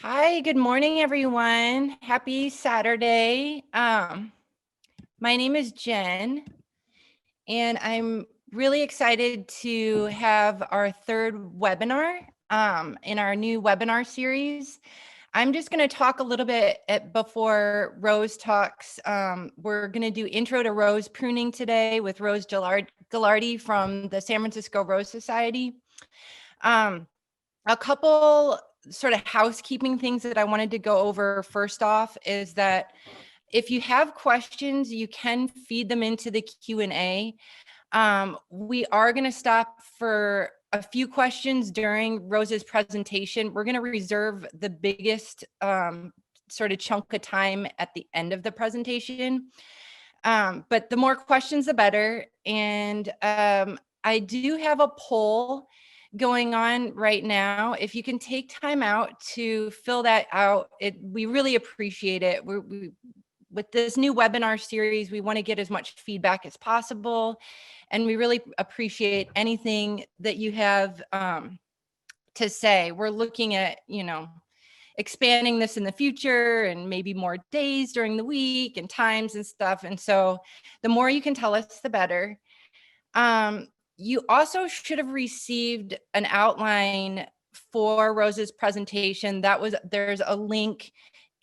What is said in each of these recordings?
Hi, good morning, everyone. Happy Saturday. My name is Jen, and I'm really excited to have our third webinar in our new webinar series. I'm just going to talk a little bit before Rose talks. We're going to do Intro to Rose Pruning today with Rose Gilardi from the San Francisco Rose Society. A couple sort of housekeeping things that I wanted to go over first off is that if you have questions, you can feed them into the Q&A. We are going to stop for a few questions during Rose's presentation. We're going to reserve the biggest sort of chunk of time at the end of the presentation. But the more questions, the better. And I do have a poll going on right now. If you can take time out to fill that out, we really appreciate it. With this new webinar series, we want to get as much feedback as possible. And we really appreciate anything that you have to say. We're looking at, expanding this in the future and maybe more days during the week and times and stuff. And so the more you can tell us, the better. You also should have received an outline for Rose's presentation. There's a link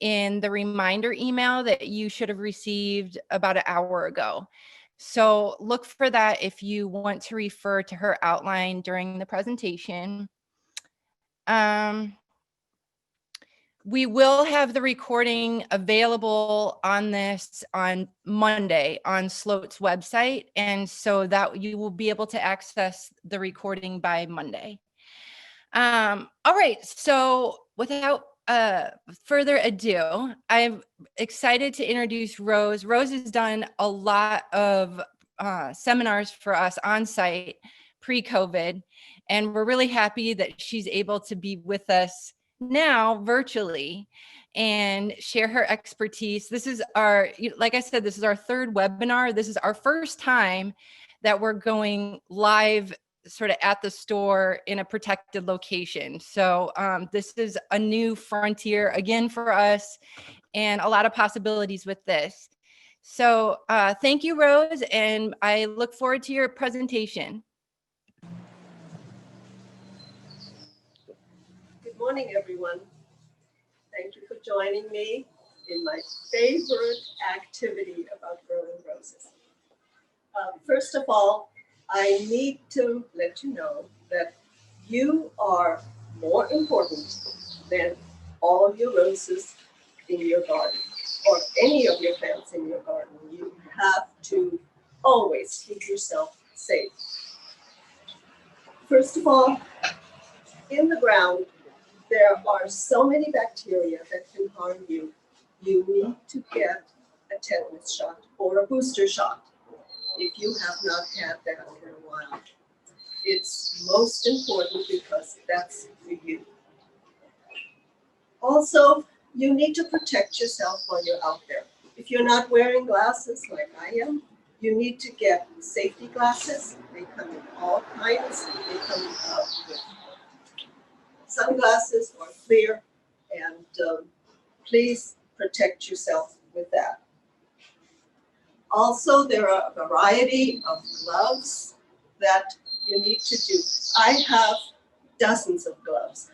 in the reminder email that you should have received about an hour ago. So look for that if you want to refer to her outline during the presentation. We will have the recording available on this on Monday on Sloat's website. And so that you will be able to access the recording by Monday. All right, so without further ado, I'm excited to introduce Rose. Rose has done a lot of seminars for us on site pre-COVID, and we're really happy that she's able to be with us now virtually and share her expertise. This is like I said, this is our third webinar. This is our first time that we're going live sort of at the store in a protected location. So this is a new frontier again for us and a lot of possibilities with this. So thank you, Rose, and I look forward to your presentation. Good morning, everyone. Thank you for joining me in my favorite activity about growing roses. First of all, I need to let you know that you are more important than all of your roses in your garden or any of your plants in your garden. You have to always keep yourself safe. First of all, in the ground, there are so many bacteria that can harm you. You need to get a tetanus shot or a booster shot if you have not had that in a while. It's most important because that's for you. Also, you need to protect yourself while you're out there. If you're not wearing glasses like I am, you need to get safety glasses. They come in all kinds. They come with sunglasses or clear, and please protect yourself with that. Also, there are a variety of gloves that you need to do. I have dozens of gloves.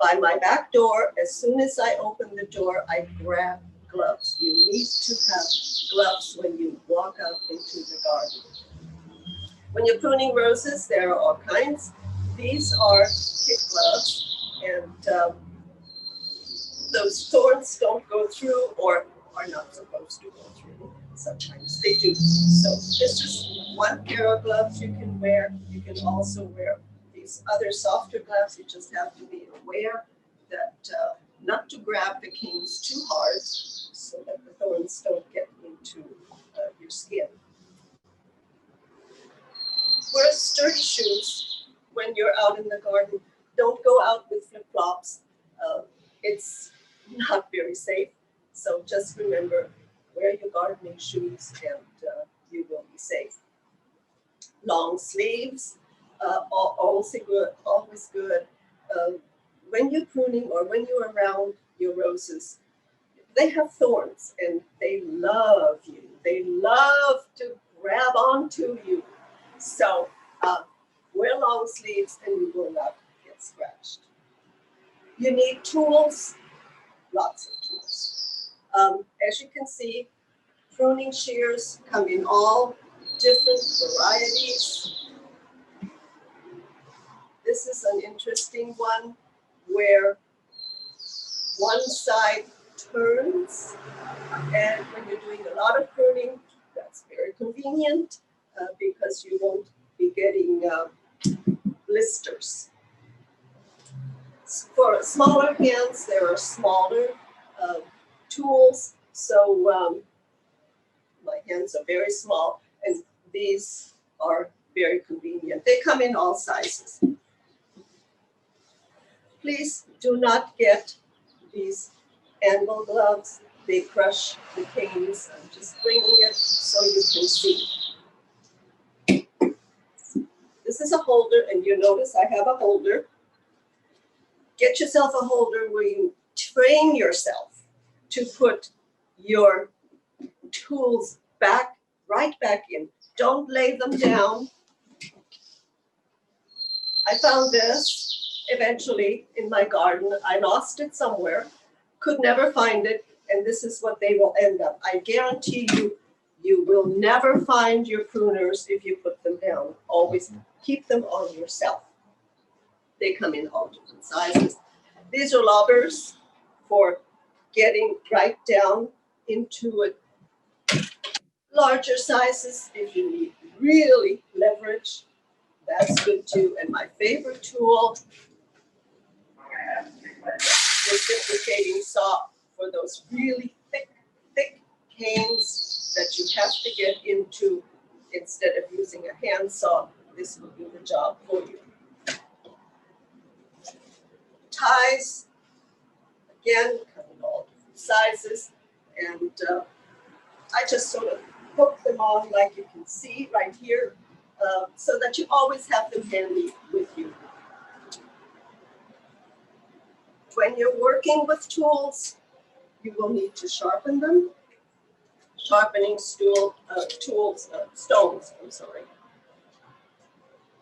By my back door, as soon as I open the door, I grab gloves. You need to have gloves when you walk out into the garden. When you're pruning roses, there are all kinds. These are kid gloves, and those thorns don't go through or are not supposed to go through. Sometimes they do. So this is one pair of gloves you can wear. You can also wear these other softer gloves. You just have to be aware that not to grab the canes too hard so that the thorns don't get into your skin. Wear sturdy shoes when you're out in the garden. Don't go out with flip-flops. It's not very safe. So just remember, wear your gardening shoes and you will be safe. Long sleeves, always good. when you're pruning or when you're around your roses, they have thorns and they love you. They love to grab onto you. So wear long sleeves and you will not get scratched. You need tools, lots of tools. As you can see, pruning shears come in all different varieties. This is an interesting one where one side turns, and when you're doing a lot of pruning, that's very convenient because you won't be getting blisters. For smaller hands, there are smaller tools, so my hands are very small, and these are very convenient. They come in all sizes. Please do not get these anvil gloves. They crush the canes. I'm just bringing it so you can see. This is a holder, and you notice I have a holder. Get yourself a holder where you train yourself to put your tools back, right back in. Don't lay them down. I found this eventually in my garden. I lost it somewhere, could never find it, and this is what they will end up. I guarantee you, you will never find your pruners if you put them down. Always keep them on yourself. They come in all different sizes. These are lobbers for getting right down into it. Larger sizes if you need really leverage. That's good too. And my favorite tool, reciprocating saw for those really thick canes that you have to get into instead of using a hand saw. This will do the job for you. Ties, again, come in all different sizes. And I just sort of hook them on like you can see right here so that you always have them handy with you. When you're working with tools, you will need to sharpen them. Sharpening stones, I'm sorry.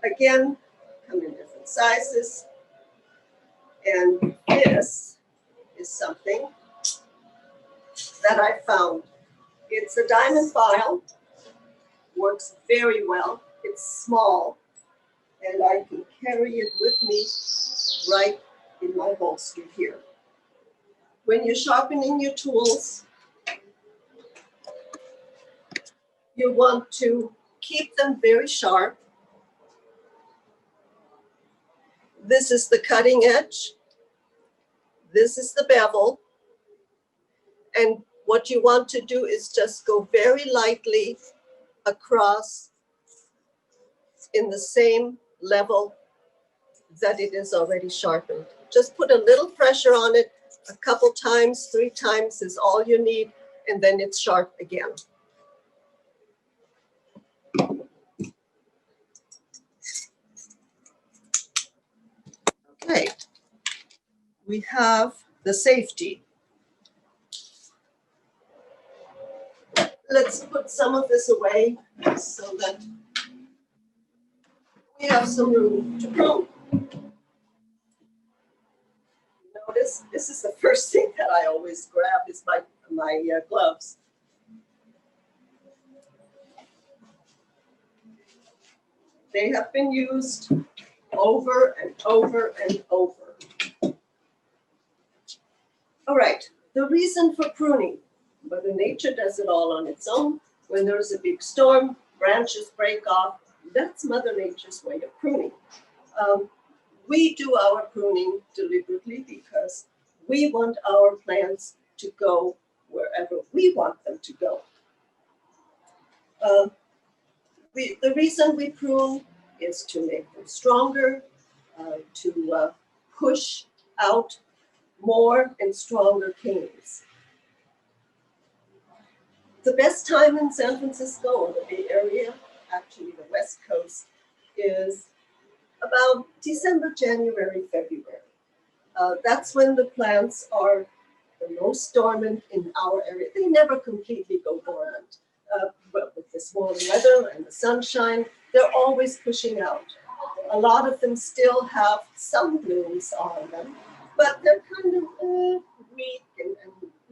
Again, come in different sizes. And this is something that I found. It's a diamond file, works very well. It's small, and I can carry it with me right in my holster here. When you're sharpening your tools, you want to keep them very sharp. This is the cutting edge. This is the bevel. And what you want to do is just go very lightly across in the same level that it is already sharpened. Just put a little pressure on it a couple times, 3 times is all you need, and then it's sharp again. Okay, we have the safety. Let's put some of this away so that we have some room to prune. Notice this is the first thing that I always grab is my gloves. They have been used over and over and over. All right, the reason for pruning. Mother Nature does it all on its own. When there's a big storm, branches break off. That's Mother Nature's way of pruning. We do our pruning deliberately because we want our plants to go wherever we want them to go. The reason we prune is to make them stronger, to push out more and stronger canes. The best time in San Francisco or the Bay Area, actually the West Coast, is about December, January, February. That's when the plants are the most dormant in our area. They never completely go dormant. But with this warm weather and the sunshine, they're always pushing out. A lot of them still have some blooms on them, but they're kind of weak and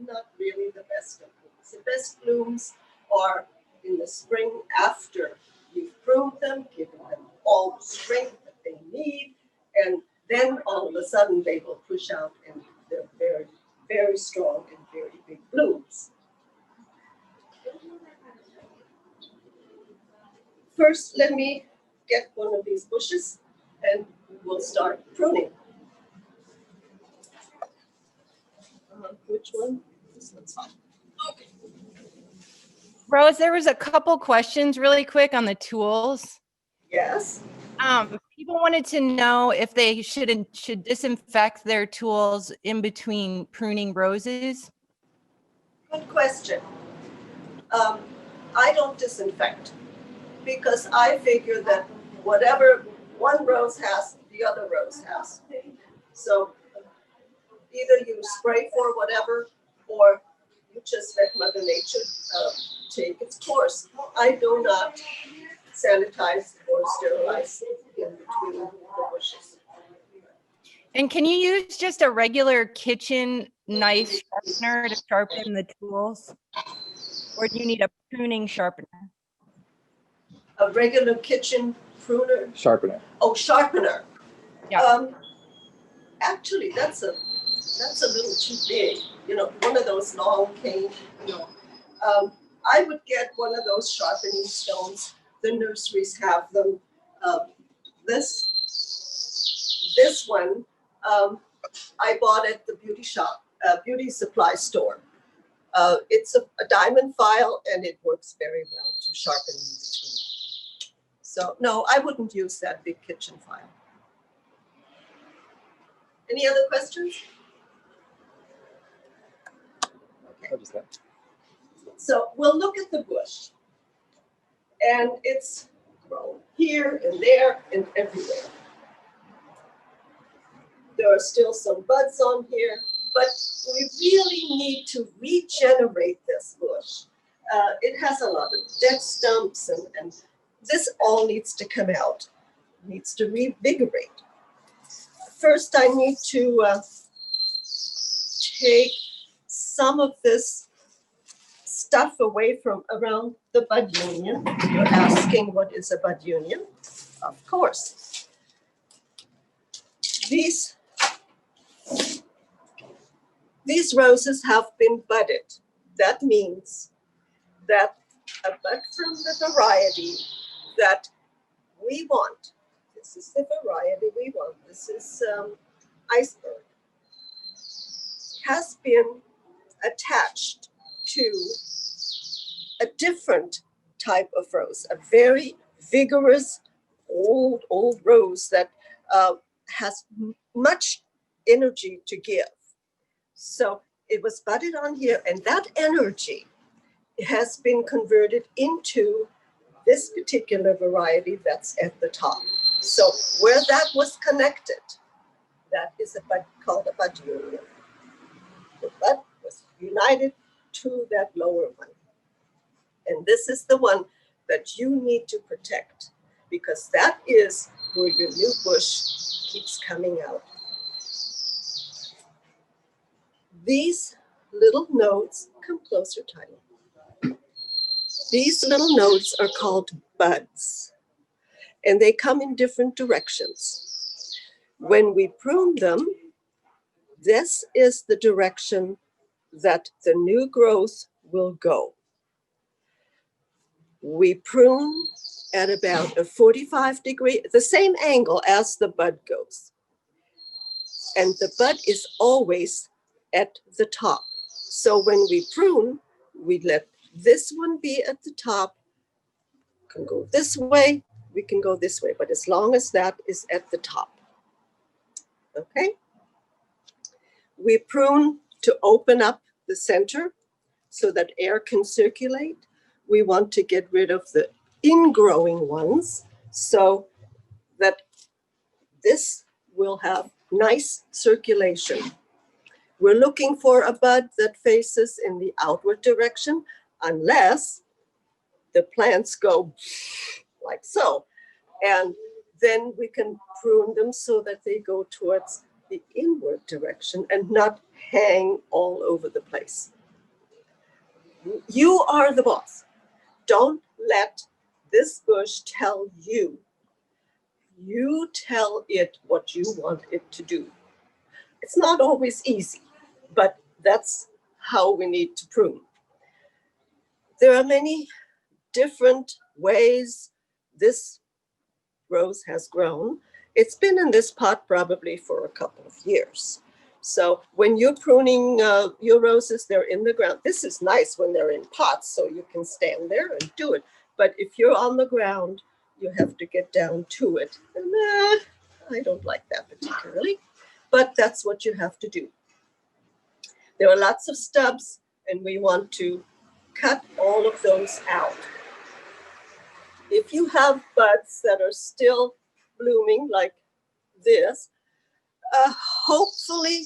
not really the best of blooms. The best blooms are in the spring after you've pruned them, given them all the strength that they need, and then all of a sudden they will push out and they're very, very strong and very big blooms. First, let me get one of these bushes and we'll start pruning. Which one? This one's fine. Okay. Rose, there was a couple questions really quick on the tools. Yes. People wanted to know if they should disinfect their tools in between pruning roses. Good question. I don't disinfect because I figure that whatever one rose has, the other rose has. So either you spray for whatever or you just let Mother Nature take its course. I do not sanitize or sterilize in between the bushes. And can you use just a regular kitchen knife sharpener to sharpen the tools? Or do you need a pruning sharpener? A regular kitchen pruner? Sharpener. Oh, sharpener. Yeah. Actually, that's a little too big. You know, one of those long cane, you know. I would get one of those sharpening stones. The nurseries have them. This one, I bought at the beauty shop, beauty supply store. It's a diamond file and it works very well to sharpen in between. So no, I wouldn't use that big kitchen file. Any other questions? Okay. So we'll look at the bush. And it's grown here and there and everywhere. There are still some buds on here, but we really need to regenerate this bush. It has a lot of dead stumps and this all needs to come out, needs to revigorate. First, I need to take some of this stuff away from around the bud union. You're asking what is a bud union? Of course. These roses have been budded. That means that a bud from the variety that we want, this is the variety we want, this is iceberg, has been attached to a different type of rose, a very vigorous old rose that has much energy to give. So it was budded on here, and that energy has been converted into this particular variety that's at the top. So where that was connected, that is a bud called a bud union. The bud was united to that lower one. And this is the one that you need to protect because that is where your new bush keeps coming out. These little nodes, come closer, Tyler. These little nodes are called buds, and they come in different directions. When we prune them, this is the direction that the new growth will go. We prune at about a 45-degree, the same angle as the bud goes. And the bud is always at the top. So when we prune, we let this one be at the top. We can go this way, we can go this way, but as long as that is at the top. Okay? We prune to open up the center so that air can circulate. We want to get rid of the ingrowing ones so that this will have nice circulation. We're looking for a bud that faces in the outward direction, unless the plants go like so. And then we can prune them so that they go towards the inward direction and not hang all over the place. You are the boss. Don't let this bush tell you. You tell it what you want it to do. It's not always easy, but that's how we need to prune. There are many different ways this rose has grown. It's been in this pot probably for a couple of years. So when you're pruning your roses, they're in the ground. This is nice when they're in pots, so you can stand there and do it. But if you're on the ground, you have to get down to it. And I don't like that particularly, but that's what you have to do. There are lots of stubs, and we want to cut all of those out. If you have buds that are still blooming like this, hopefully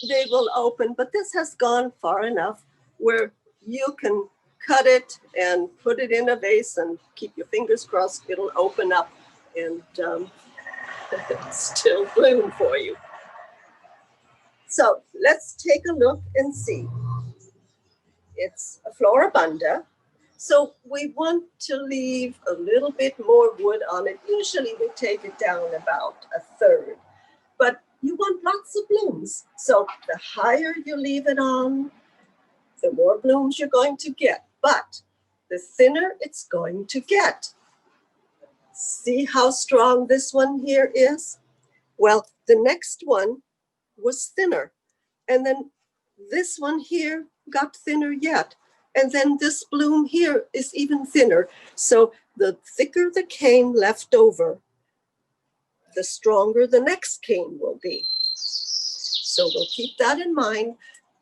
they will open, but this has gone far enough where you can cut it and put it in a vase and keep your fingers crossed it'll open up and still bloom for you. So let's take a look and see. It's a floribunda. So we want to leave a little bit more wood on it. Usually we take it down about a third, but you want lots of blooms. So the higher you leave it on, the more blooms you're going to get, but the thinner it's going to get. See how strong this one here is? Well, the next one was thinner, and then this one here got thinner yet. And then this bloom here is even thinner. So the thicker the cane left over, the stronger the next cane will be. So we'll keep that in mind.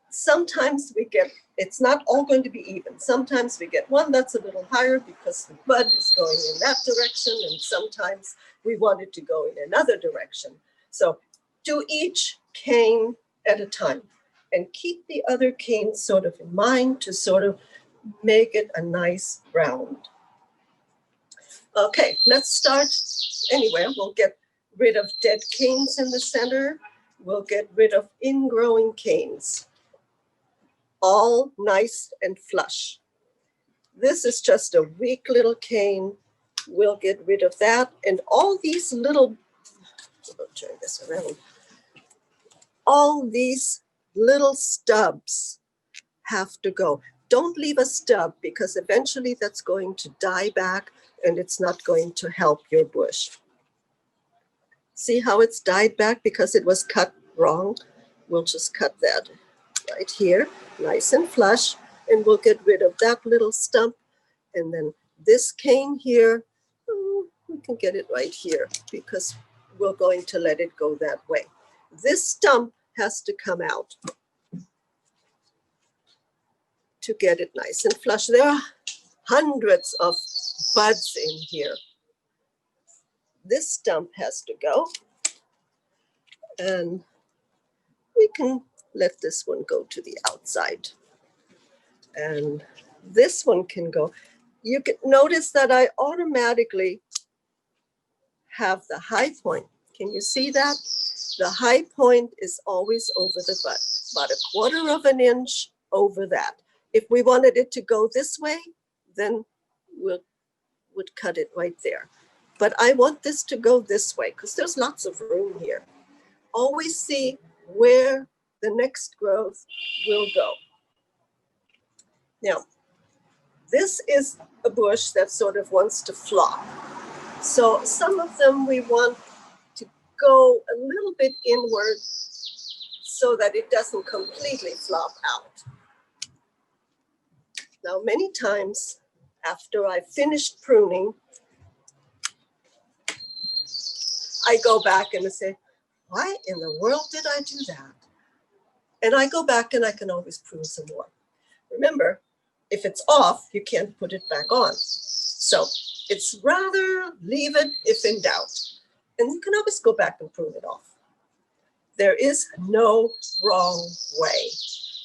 Sometimes we get, it's not all going to be even. Sometimes we get one that's a little higher because the bud is going in that direction, and sometimes we want it to go in another direction. So do each cane at a time, and keep the other cane sort of in mind to sort of make it a nice round. Okay, let's start. Anyway, we'll get rid of dead canes in the center. We'll get rid of ingrowing canes. All nice and flush. This is just a weak little cane. We'll get rid of that. And all these little, I'll turn this around. All these little stubs have to go. Don't leave a stub, because eventually that's going to die back and it's not going to help your bush. See how it's died back because it was cut wrong? We'll just cut that right here, nice and flush, and we'll get rid of that little stump. And then this cane here, we can get it right here because we're going to let it go that way. This stump has to come out to get it nice and flush. There are hundreds of buds in here. This stump has to go, and we can let this one go to the outside. And this one can go. You can notice that I automatically have the high point. Can you see that? The high point is always over the bud, about 1/4 of an inch over that. If we wanted it to go this way, then we would cut it right there. But I want this to go this way because there's lots of room here. Always see where the next growth will go. Now, this is a bush that sort of wants to flop. So some of them we want to go a little bit inward so that it doesn't completely flop out. Now, many times after I finished pruning, I go back and I say, why in the world did I do that? And I go back and I can always prune some more. Remember, if it's off, you can't put it back on. So it's rather leave it if in doubt. And you can always go back and prune it off. There is no wrong way.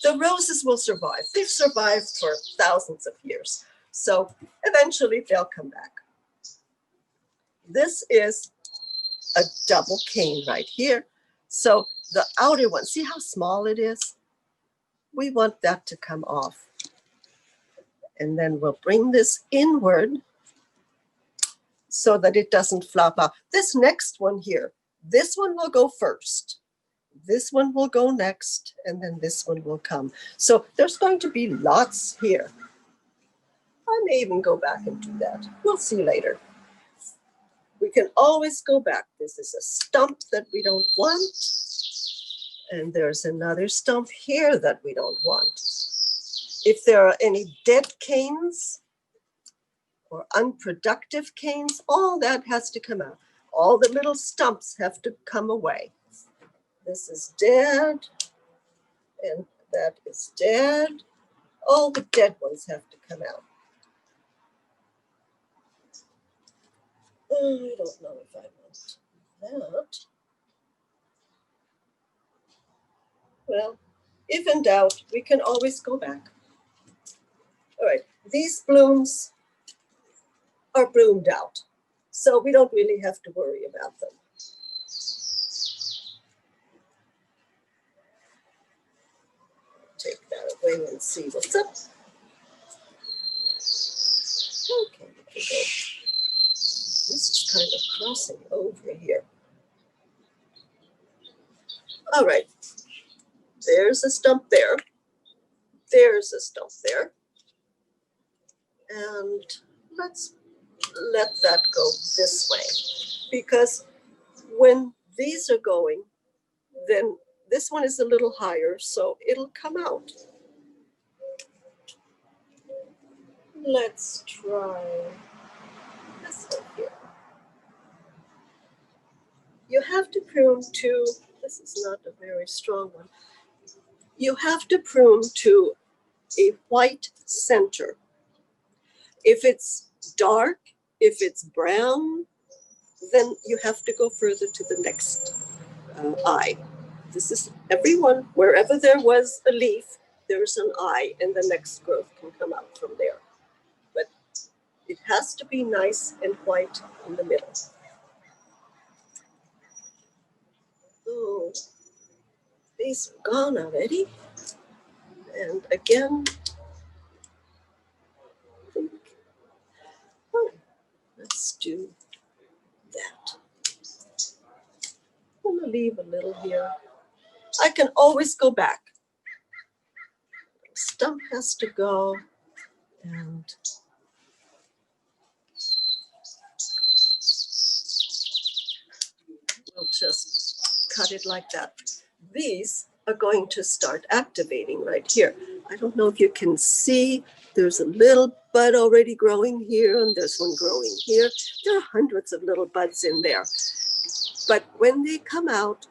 The roses will survive. They've survived for thousands of years. So eventually they'll come back. This is a double cane right here. So the outer one, see how small it is? We want that to come off. And then we'll bring this inward so that it doesn't flop out. This next one here, this one will go first. This one will go next, and then this one will come. So there's going to be lots here. I may even go back and do that. We'll see later. We can always go back. This is a stump that we don't want. And there's another stump here that we don't want. If there are any dead canes or unproductive canes, all that has to come out. All the little stumps have to come away. This is dead, and that is dead. All the dead ones have to come out. Oh, I don't know if I want that. Well, if in doubt, we can always go back. All right, these blooms are bloomed out, so we don't really have to worry about them. Take that away and see what's up. Okay, we can go. This is kind of crossing over here. All right, there's a stump there. There's a stump there. And let's let that go this way, because when these are going, then this one is a little higher, so it'll come out. Let's try this one here. You have to prune to, this is not a very strong one. You have to prune to a white center. If it's dark, if it's brown, then you have to go further to the next eye. This is everyone, wherever there was a leaf, there's an eye, and the next growth can come out from there. But it has to be nice and white in the middle. Oh, these are gone already. And again, I think, oh, let's do that. I'm gonna leave a little here. I can always go back. The stump has to go, and we'll just cut it like that. These are going to start activating right here. I don't know if you can see, there's a little bud already growing here, and there's one growing here. There are hundreds of little buds in there. But when they come out,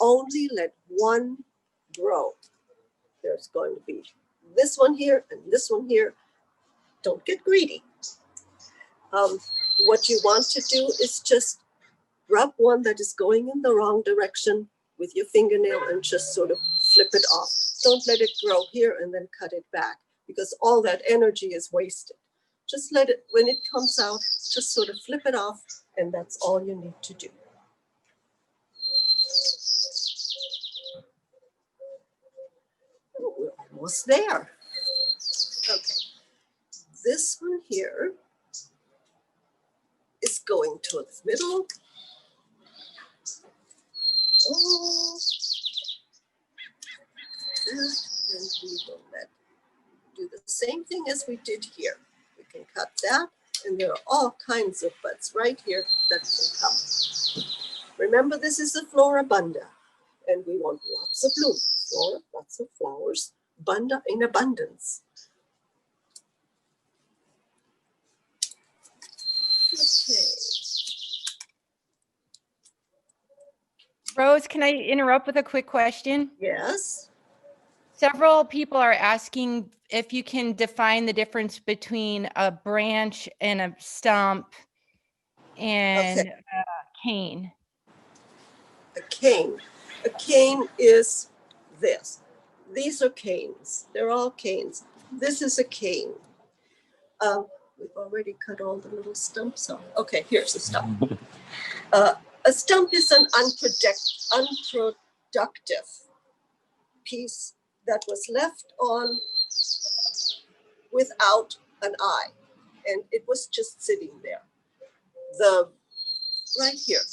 only let one grow. There's going to be this one here and this one here. Don't get greedy. What you want to do is just rub one that is going in the wrong direction with your fingernail and just sort of flip it off. Don't let it grow here and then cut it back, because all that energy is wasted. Just let it, when it comes out, just sort of flip it off, and that's all you need to do. Oh, we're almost there. Okay, this one here is going to its middle. Oh, and we will do the same thing as we did here. We can cut that, and there are all kinds of buds right here that can come. Remember, this is a floribunda, and we want lots of bloom. Flora, lots of flowers, bunda in abundance. Okay. Rose, can I interrupt with a quick question? Yes. Several people are asking if you can define the difference between a branch and a stump and Okay. a cane. A cane. A cane is this. These are canes. They're all canes. This is a cane. We've already cut all the little stumps off. Okay, here's the stump. A stump is an unproductive piece that was left on without an eye, and it was just sitting there. Right here,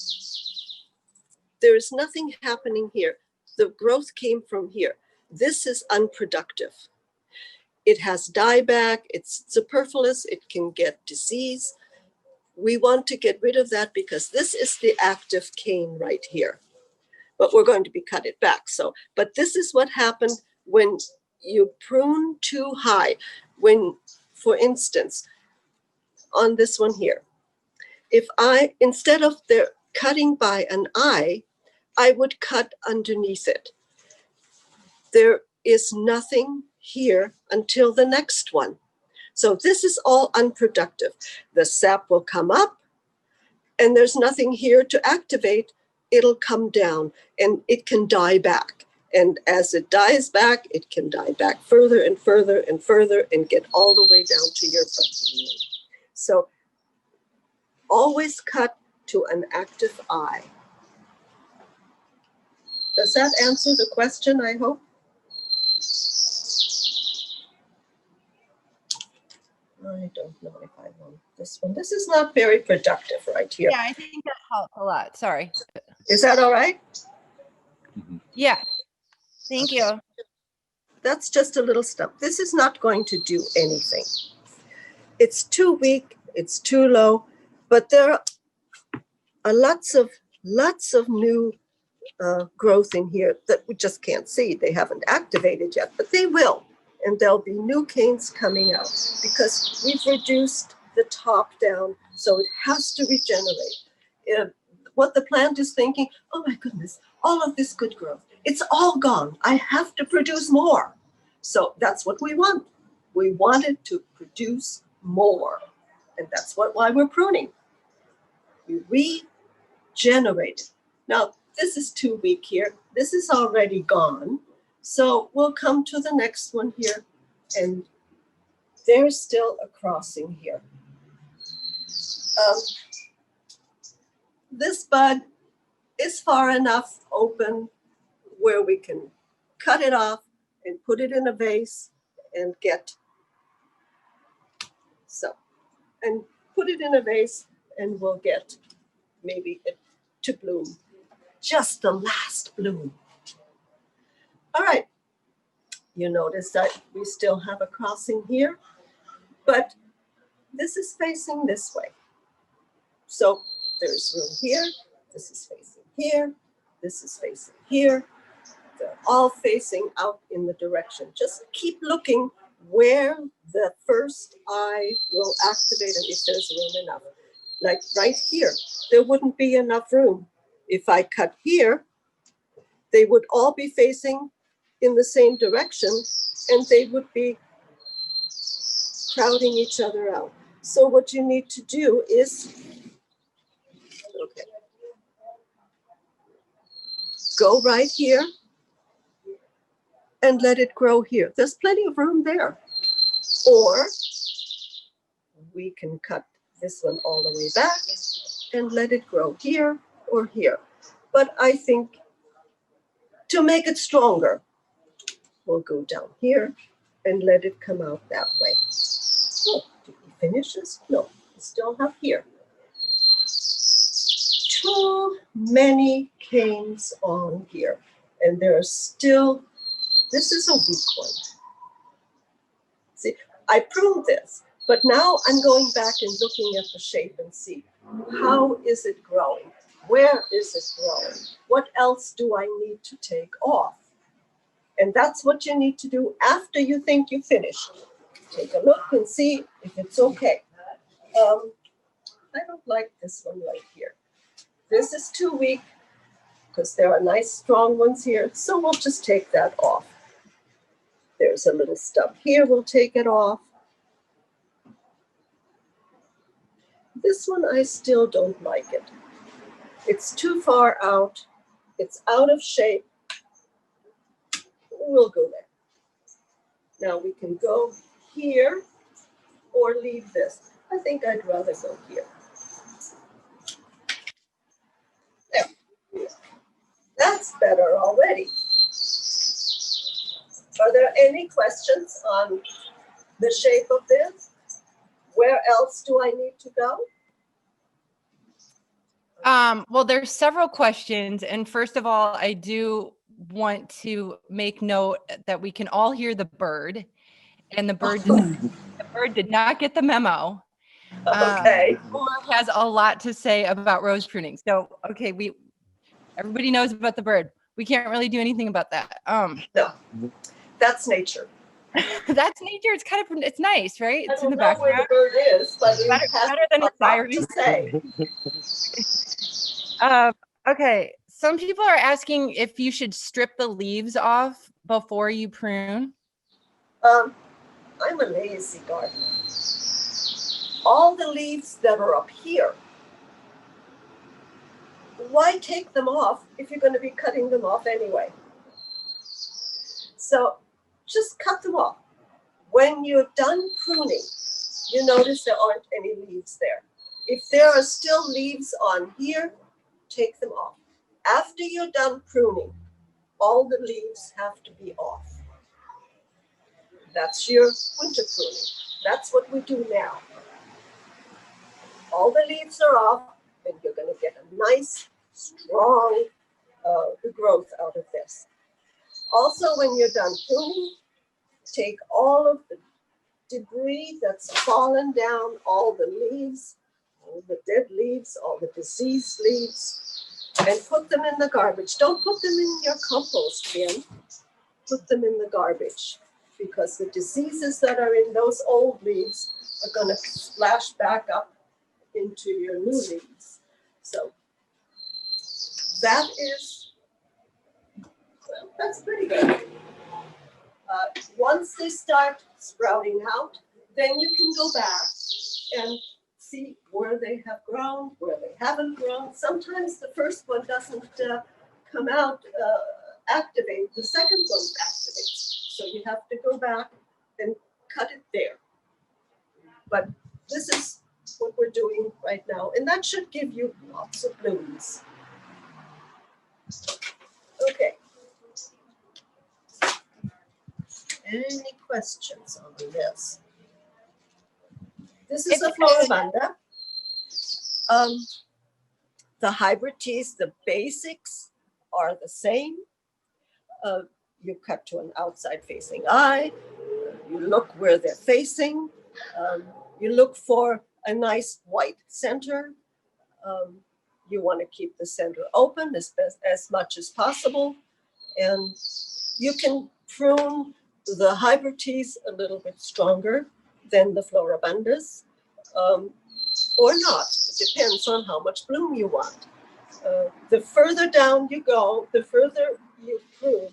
there is nothing happening here. The growth came from here. This is unproductive. It has dieback, it's superfluous, it can get disease. We want to get rid of that because this is the active cane right here. But we're going to be cut it back. But this is what happened when you prune too high. When, for instance, on this one here, if instead of cutting by an eye, I would cut underneath it. There is nothing here until the next one. So this is all unproductive. The sap will come up and there's nothing here to activate. It'll come down and it can die back. And as it dies back, it can die back further and further and further and get all the way down to your front. So always cut to an active eye. Does that answer the question, I hope? I don't know if I want this one. This is not very productive right here. Yeah, I think that helped a lot. Sorry. Is that all right? Yeah. Thank you. That's just a little stump. This is not going to do anything. It's too weak. It's too low. But there are lots of new growth in here that we just can't see. They haven't activated yet, but they will. And there'll be new canes coming out because we've reduced the top down, so it has to regenerate. What the plant is thinking, oh my goodness, all of this good growth, it's all gone. I have to produce more. So that's what we want. We wanted to produce more. And that's why we're pruning. We regenerate. Now, this is too weak here. This is already gone. So we'll come to the next one here, and there's still a crossing here. This bud is far enough open where we can cut it off and put it in a vase and put it in a vase, and we'll get maybe it to bloom. Just the last bloom. All right. You notice that we still have a crossing here, but this is facing this way. So there's room here. This is facing here. This is facing here. They're all facing out in the direction. Just keep looking where the first eye will activate and if there's room enough. Like right here, there wouldn't be enough room. If I cut here, they would all be facing in the same direction and they would be crowding each other out. So what you need to do is, go right here and let it grow here. There's plenty of room there. Or we can cut this one all the way back and let it grow here or here. But I think to make it stronger, we'll go down here and let it come out that way. Oh, did we finish this? No, we still have here. Too many canes on here. And there are still, this is a weak one. See, I pruned this, but now I'm going back and looking at the shape and see, how is it growing? Where is it growing? What else do I need to take off? And that's what you need to do after you think you finished. Take a look and see if it's okay. I don't like this one right here. This is too weak because there are nice strong ones here. So we'll just take that off. There's a little stub here. We'll take it off. This one, I still don't like it. It's too far out. it's out of shape, we'll go there. Now we can go here or leave this. I think I'd rather go here. There. That's better already. Are there any questions on the shape of this? Where else do I need to go? Well, there's several questions. And first of all, I do want to make note that we can all hear the bird, and the bird did not get the memo. Okay. Or has a lot to say about rose pruning. So, okay, everybody knows about the bird. We can't really do anything about that. No, that's nature. That's nature. It's kind of, it's nice, right? It's I in the don't know where background. the bird is, but it Better, has better than a a lot siren. to say. Okay. Some people are asking if you should strip the leaves off before you prune. I'm a lazy gardener. All the leaves that are up here, why take them off if you're going to be cutting them off anyway? So just cut them off. When you're done pruning, you notice there aren't any leaves there. If there are still leaves on here, take them off. After you're done pruning, all the leaves have to be off. That's your winter pruning. That's what we do now. All the leaves are off, and you're going to get a nice, strong growth out of this. Also, when you're done pruning, take all of the debris that's fallen down, all the leaves, all the dead leaves, all the diseased leaves, and put them in the garbage. Don't put them in your compost bin. Put them in the garbage, because the diseases that are in those old leaves are going to splash back up into your new leaves. So that is, well, that's pretty good. Once they start sprouting out, then you can go back and see where they have grown, where they haven't grown. Sometimes the first one doesn't come out, activate, the second one activates. So you have to go back and cut it there. But this is what we're doing right now, and that should give you lots of blooms. Okay. Any questions on this? This is a floribunda. The hybrid teas, the basics are the same. You cut to an outside facing eye. You look where they're facing. You look for a nice white center. You want to keep the center open as much as possible. And you can prune the hybrid teas a little bit stronger than the floribundas, or not. It depends on how much bloom you want. The further down you go, the further you prune,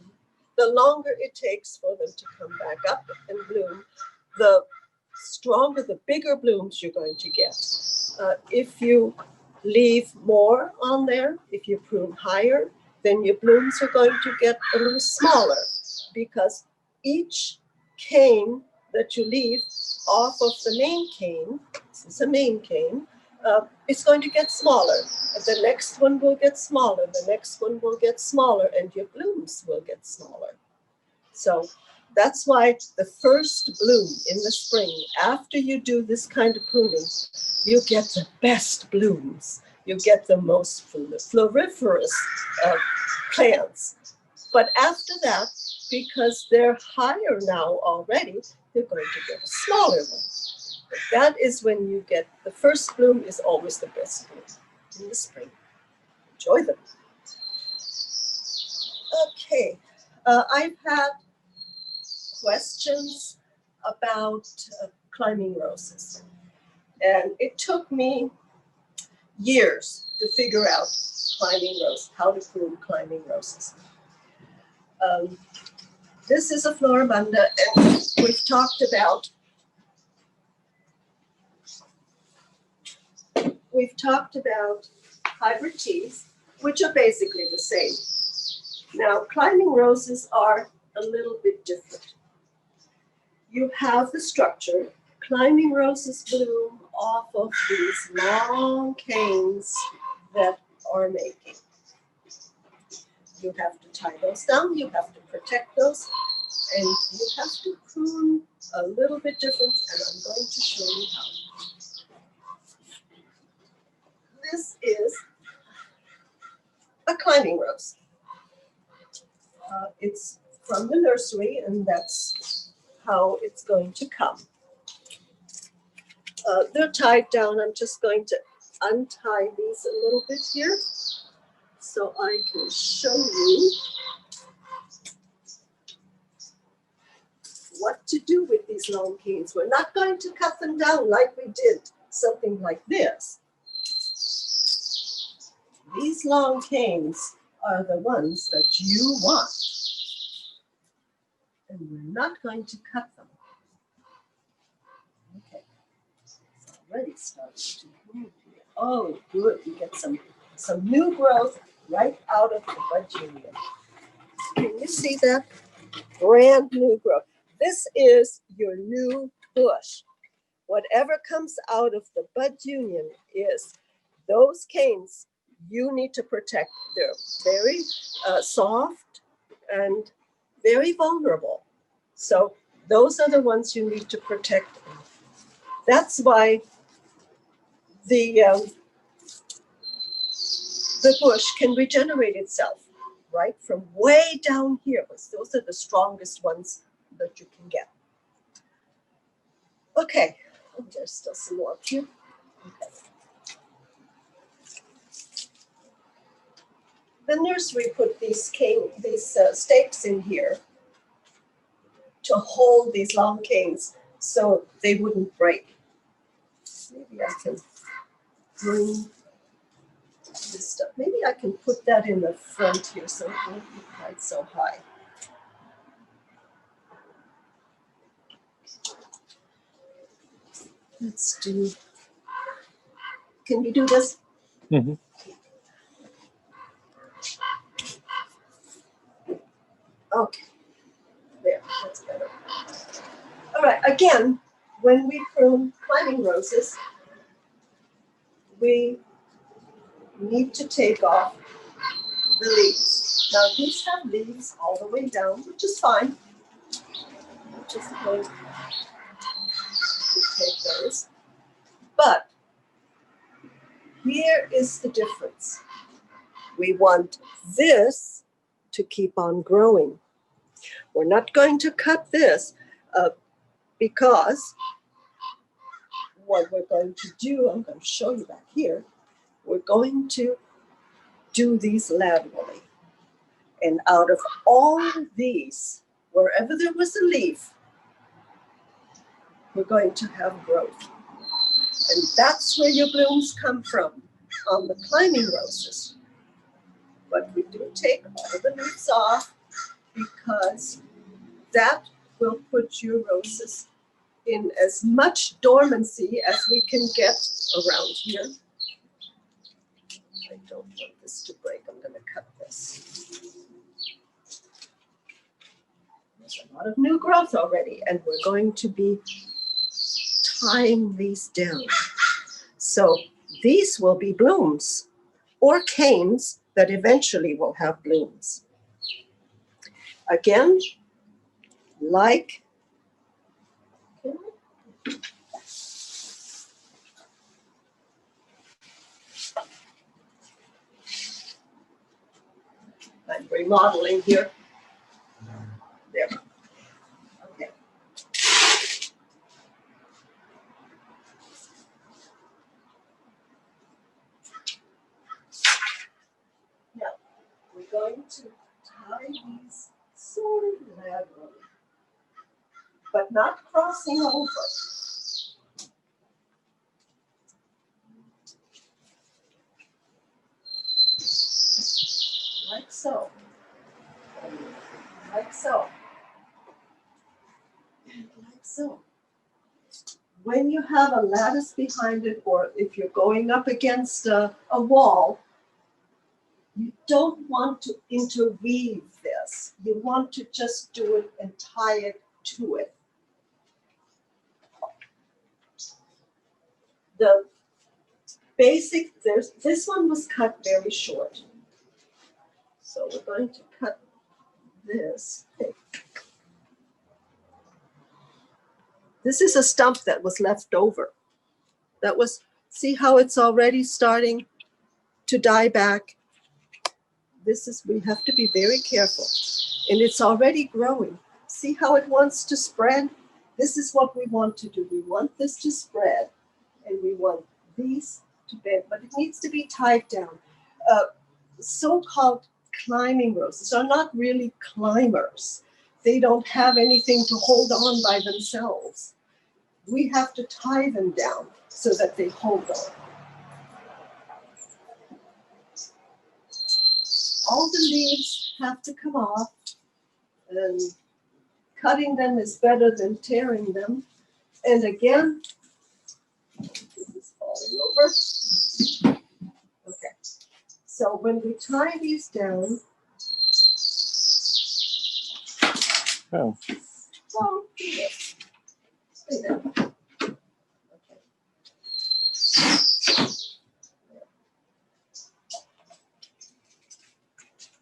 the longer it takes for them to come back up and bloom, the stronger, the bigger blooms you're going to get. If you leave more on there, if you prune higher, then your blooms are going to get a little smaller, because each cane that you leave off of the main cane, this is a main cane, it's going to get smaller. The next one will get smaller, the next one will get smaller, and your blooms will get smaller. So that's why the first bloom in the spring, after you do this kind of pruning, you get the best blooms. You get the most floriferous plants. But after that, because they're higher now already, you're going to get a smaller one. But that is when you get, the first bloom is always the best bloom in the spring. Enjoy them. Okay, I've had questions about climbing roses. And it took me years to figure out climbing roses, how to prune climbing roses. This is a floribunda, and we've talked about hybrid teas, which are basically the same. Now, climbing roses are a little bit different. You have the structure. Climbing roses bloom off of these long canes that are making. You have to tie those down, you have to protect those, and you have to prune a little bit different, and I'm going to show you how. This is a climbing rose. It's from the nursery, and that's how it's going to come. They're tied down. I'm just going to untie these a little bit here so I can show you what to do with these long canes. We're not going to cut them down like we did something like this. These long canes are the ones that you want. And we're not going to cut them. Okay, it's already starting to move here. Oh, good, you get some new growth right out of the bud union. Can you see that? Brand new growth. This is your new bush. Whatever comes out of the bud union is those canes you need to protect. They're very soft and very vulnerable. So those are the ones you need to protect. That's why the bush can regenerate itself, right? From way down here, because those are the strongest ones that you can get. Okay, oh, there's still some more up here. Okay. The nursery put these stakes in here to hold these long canes so they wouldn't break. Maybe I can bring this stuff. Maybe I can put that in the front here so it won't be quite so high. Let's do, can you do this? Mm-hmm. Okay, there, that's better. All right, again, when we prune climbing roses, we need to take off the leaves. Now these have leaves all the way down, which is fine. I'm just going to take those. But here is the difference. We want this to keep on growing. We're not going to cut this because what we're going to do, I'm going to show you back here, we're going to do these laterally. And out of all of these, wherever there was a leaf, we're going to have growth. And that's where your blooms come from on the climbing roses. But we do take all the leaves off because that will put your roses in as much dormancy as we can get around here. I don't want this to break. I'm going to cut this. There's a lot of new growth already, and we're going to be tying these down. So these will be blooms or canes that eventually will have blooms. Again, like I'm remodeling here. There. Okay. Now, we're going to tie these sort of laterally, but not crossing over. Like so. Like so. And like so. When you have a lattice behind it, or if you're going up against a wall, You don't want to interweave this. You want to just do it and tie it to it. The basic, this one was cut very short. So we're going to cut this. This is a stump that was left over. That was, see how it's already starting to die back. This is, we have to be very careful. And it's already growing. See how it wants to spread? This is what we want to do. We want this to spread, and we want these to bend, but it needs to be tied down. So-called climbing roses are not really climbers. They don't have anything to hold on by themselves. We have to tie them down so that they hold on. All the leaves have to come off, and cutting them is better than tearing them. And again, this is falling over. Okay, so when we tie these down, Oh. well, do this. Stay there. Okay.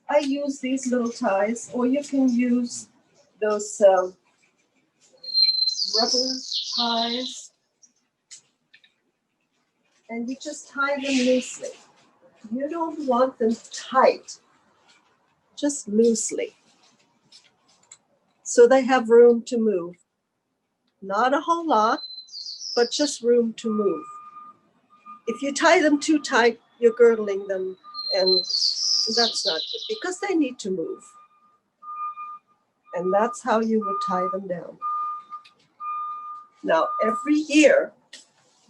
I use these little ties, or you can use those rubber ties, and you just tie them loosely. You don't want them tight, just loosely, so they have room to move. Not a whole lot, but just room to move. If you tie them too tight, you're girdling them, and that's not good because they need to move. And that's how you would tie them down. Now, every year,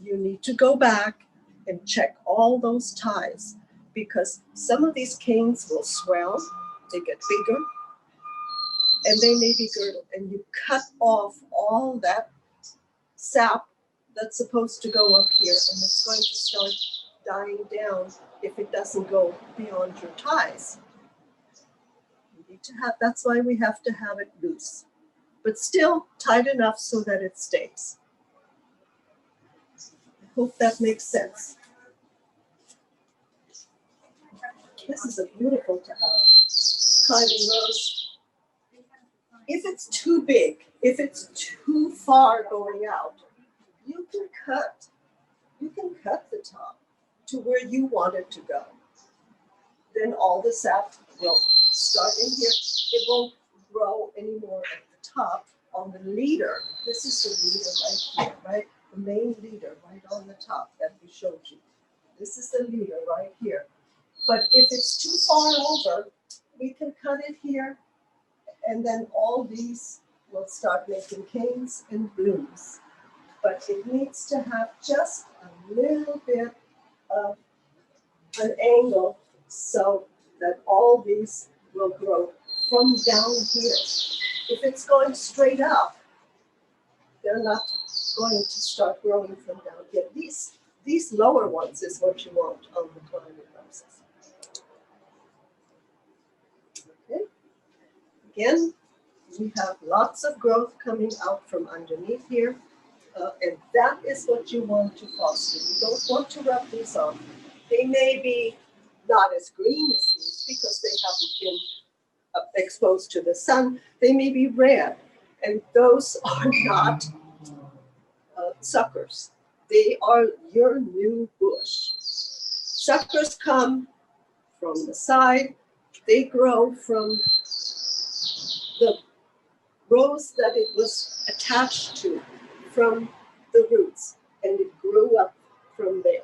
you need to go back and check all those ties, because some of these canes will swell, they get bigger, and they may be girdled, and you cut off all that sap that's supposed to go up here, and it's going to start dying down if it doesn't go beyond your ties. You need to have, that's why we have to have it loose, but still tight enough so that it stays. I hope that makes sense. This is a beautiful climbing rose. If it's too big, if it's too far going out, you can cut the top to where you want it to go. Then all the sap will start in here. It won't grow anymore at the top on the leader. This is the leader right here, right? The main leader right on the top that we showed you. This is the leader right here. But if it's too far over, we can cut it here, and then all these will start making canes and blooms. But it needs to have just a little bit of an angle so that all these will grow from down here. If it's going straight up, they're not going to start growing from down here. These lower ones is what you want on the climbing roses. Okay. Again, we have lots of growth coming out from underneath here. And that is what you want to foster. You don't want to rub these off. They may be not as green as these because they haven't been exposed to the sun. They may be red, and those are not suckers. They are your new bush. Suckers come from the side. They grow from the rose that it was attached to, from the roots, and it grew up from there.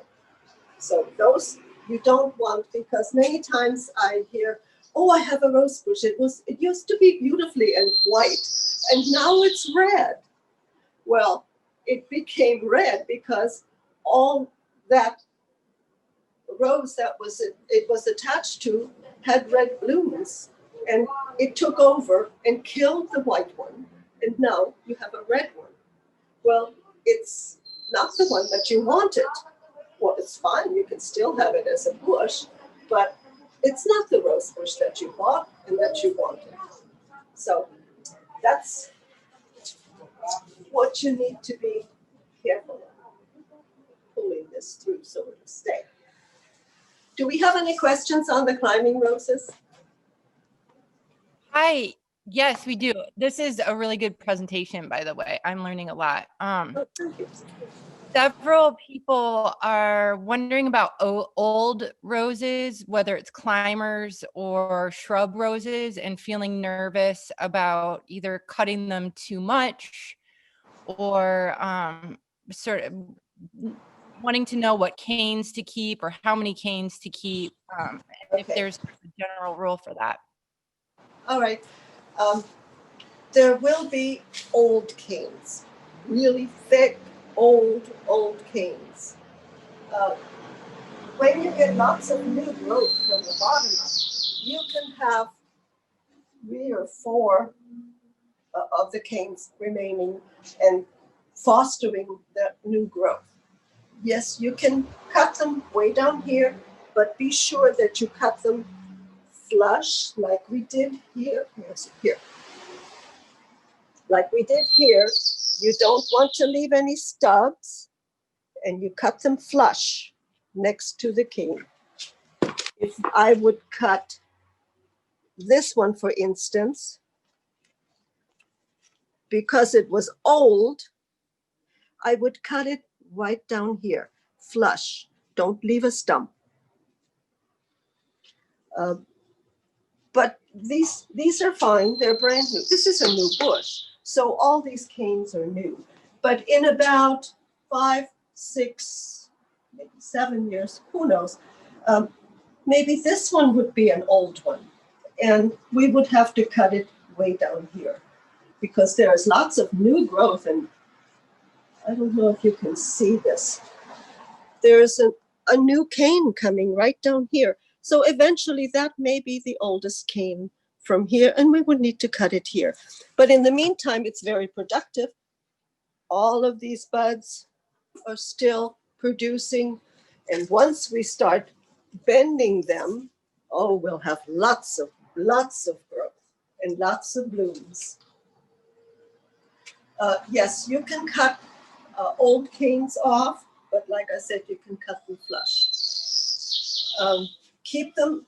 So those you don't want, because many times I hear, oh, I have a rose bush. It used to be beautifully and white, and now it's red. Well, it became red because all that rose that it was attached to had red blooms, and it took over and killed the white one, and now you have a red one. Well, it's not the one that you wanted. Well, it's fine, you can still have it as a bush, but it's not the rose bush that you bought and that you wanted. So that's what you need to be careful of, pulling this through so it'll stay. Do we have any questions on the climbing roses? Hi. Yes, we do. This is a really good presentation, by the way. I'm learning a lot. Oh, thank you. Several people are wondering about old roses, whether it's climbers or shrub roses, and feeling nervous about either cutting them too much or sort of wanting to know what canes to keep or how many canes to keep, and if Okay. there's a general rule for that. All right. There will be old canes, really thick, old canes. Uh, when you get lots of new growth from the bottom up, you can have 3 or 4 of the canes remaining and fostering the new growth. Yes, you can cut them way down here, but be sure that you cut them flush like we did here. Yes, here. Like we did here, you don't want to leave any stubs, and you cut them flush next to the cane. If I would cut this one, for instance, because it was old, I would cut it right down here, flush. Don't leave a stump. But these are fine. They're brand new. This is a new bush, so all these canes are new. But in about 5, 6, maybe 7 years, who knows? Maybe this one would be an old one, and we would have to cut it way down here because there is lots of new growth. And I don't know if you can see this. There's a new cane coming right down here. So eventually that may be the oldest cane from here, and we would need to cut it here. But in the meantime, it's very productive. All of these buds are still producing. And once we start bending them, oh, we'll have lots of growth and lots of blooms. Yes, you can cut old canes off, but like I said, you can cut them flush. Keep them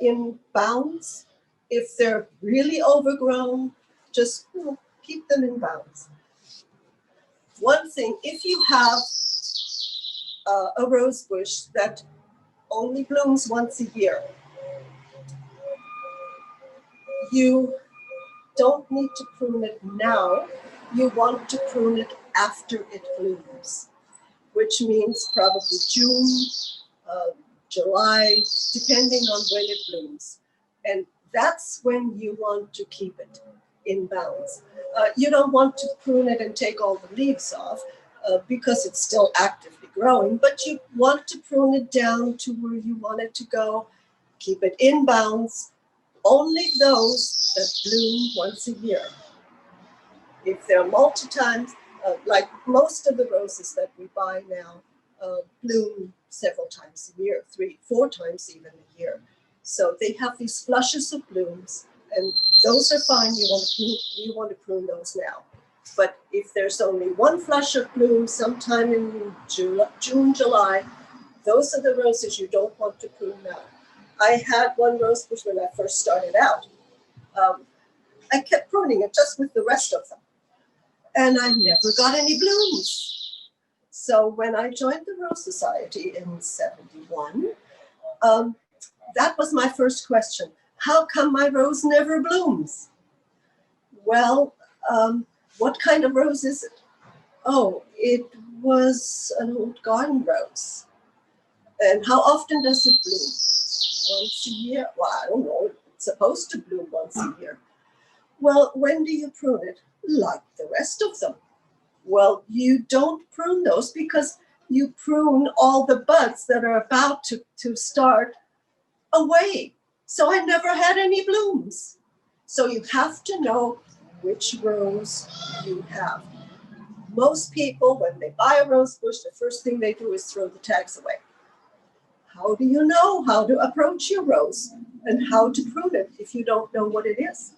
in bounds. If they're really overgrown, just keep them in bounds. One thing, if you have a rose bush that only blooms once a year, you don't need to prune it now. You want to prune it after it blooms, which means probably June, July, depending on when it blooms. And that's when you want to keep it in bounds. You don't want to prune it and take all the leaves off because it's still actively growing, but you want to prune it down to where you want it to go. Keep it in bounds. Only those that bloom once a year. If they're multi-times, like most of the roses that we buy now, bloom several times a year, 3, 4 times even a year. So they have these flushes of blooms, and those are fine. You want to prune those now. But if there's only one flush of bloom sometime in June, July, those are the roses you don't want to prune now. I had one rose bush when I first started out. I kept pruning it just with the rest of them, and I never got any blooms. So when I joined the Rose Society in '71, that was my first question. How come my rose never blooms? Well, what kind of rose is it? Oh, it was an old garden rose. And how often does it bloom? Once a year? Well, I don't know. It's supposed to bloom once a year. Well, when do you prune it? Like the rest of them. Well, you don't prune those because you prune all the buds that are about to start away. So I never had any blooms. So you have to know which rose you have. Most people, when they buy a rose bush, the first thing they do is throw the tags away. how do you know how to approach your rose and how to prune it if you don't know what it is?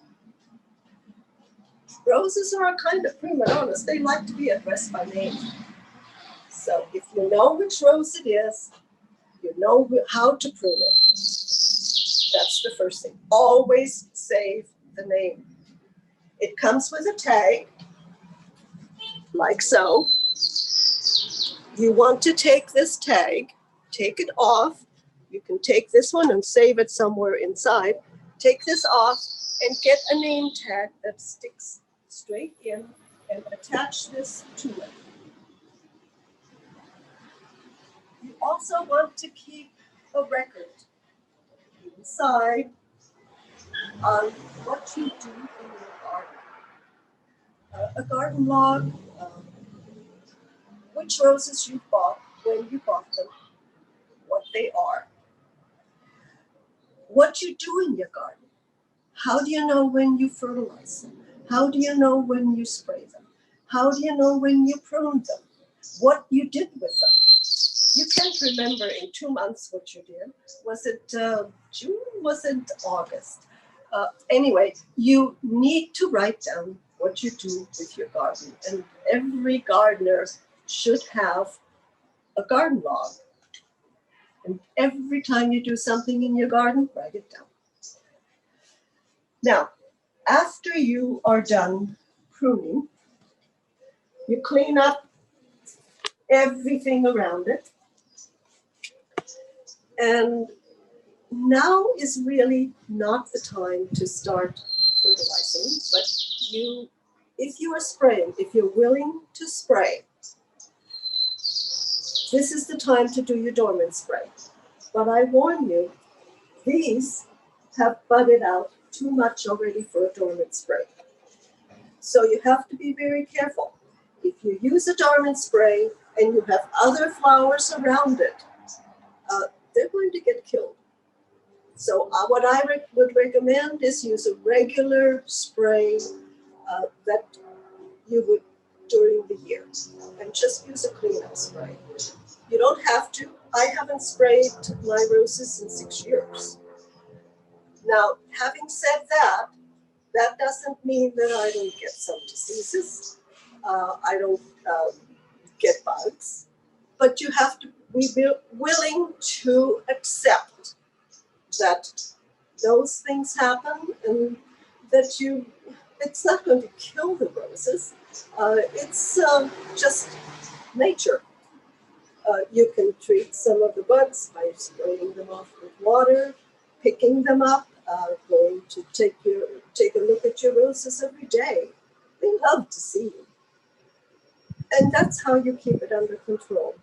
Roses are a kind of prima donnas. They like to be addressed by name. So if you know which rose it is, you know how to prune it. That's the first thing. Always save the name. It comes with a tag, like so. You want to take this tag, take it off. You can take this one and save it somewhere inside. Take this off and get a name tag that sticks straight in and attach this to it. You also want to keep a record inside on what you do in your garden. A garden log, which roses you bought, when you bought them, what they are, what you do in your garden. How do you know when you fertilize them? How do you know when you spray them? How do you know when you prune them? What you did with them? You can't remember in 2 months what you did. Was it June? Was it August? Anyway, you need to write down what you do with your garden. And every gardener should have a garden log. And every time you do something in your garden, write it down. Now, after you are done pruning, you clean up everything around it. And now is really not the time to start fertilizing, but if you are spraying, if you're willing to spray, this is the time to do your dormant spray. But I warn you, these have budded out too much already for a dormant spray. So you have to be very careful. If you use a dormant spray and you have other flowers around it, they're going to get killed. So what I would recommend is use a regular spray that you would during the year, and just use a cleanup spray. You don't have to. I haven't sprayed my roses in 6 years. Now, having said that, that doesn't mean that I don't get some diseases. I don't get bugs, but you have to be willing to accept that those things happen and that it's not going to kill the roses. It's just nature. You can treat some of the bugs by spraying them off with water, picking them up, going to take a look at your roses every day. They love to see you. And that's how you keep it under control.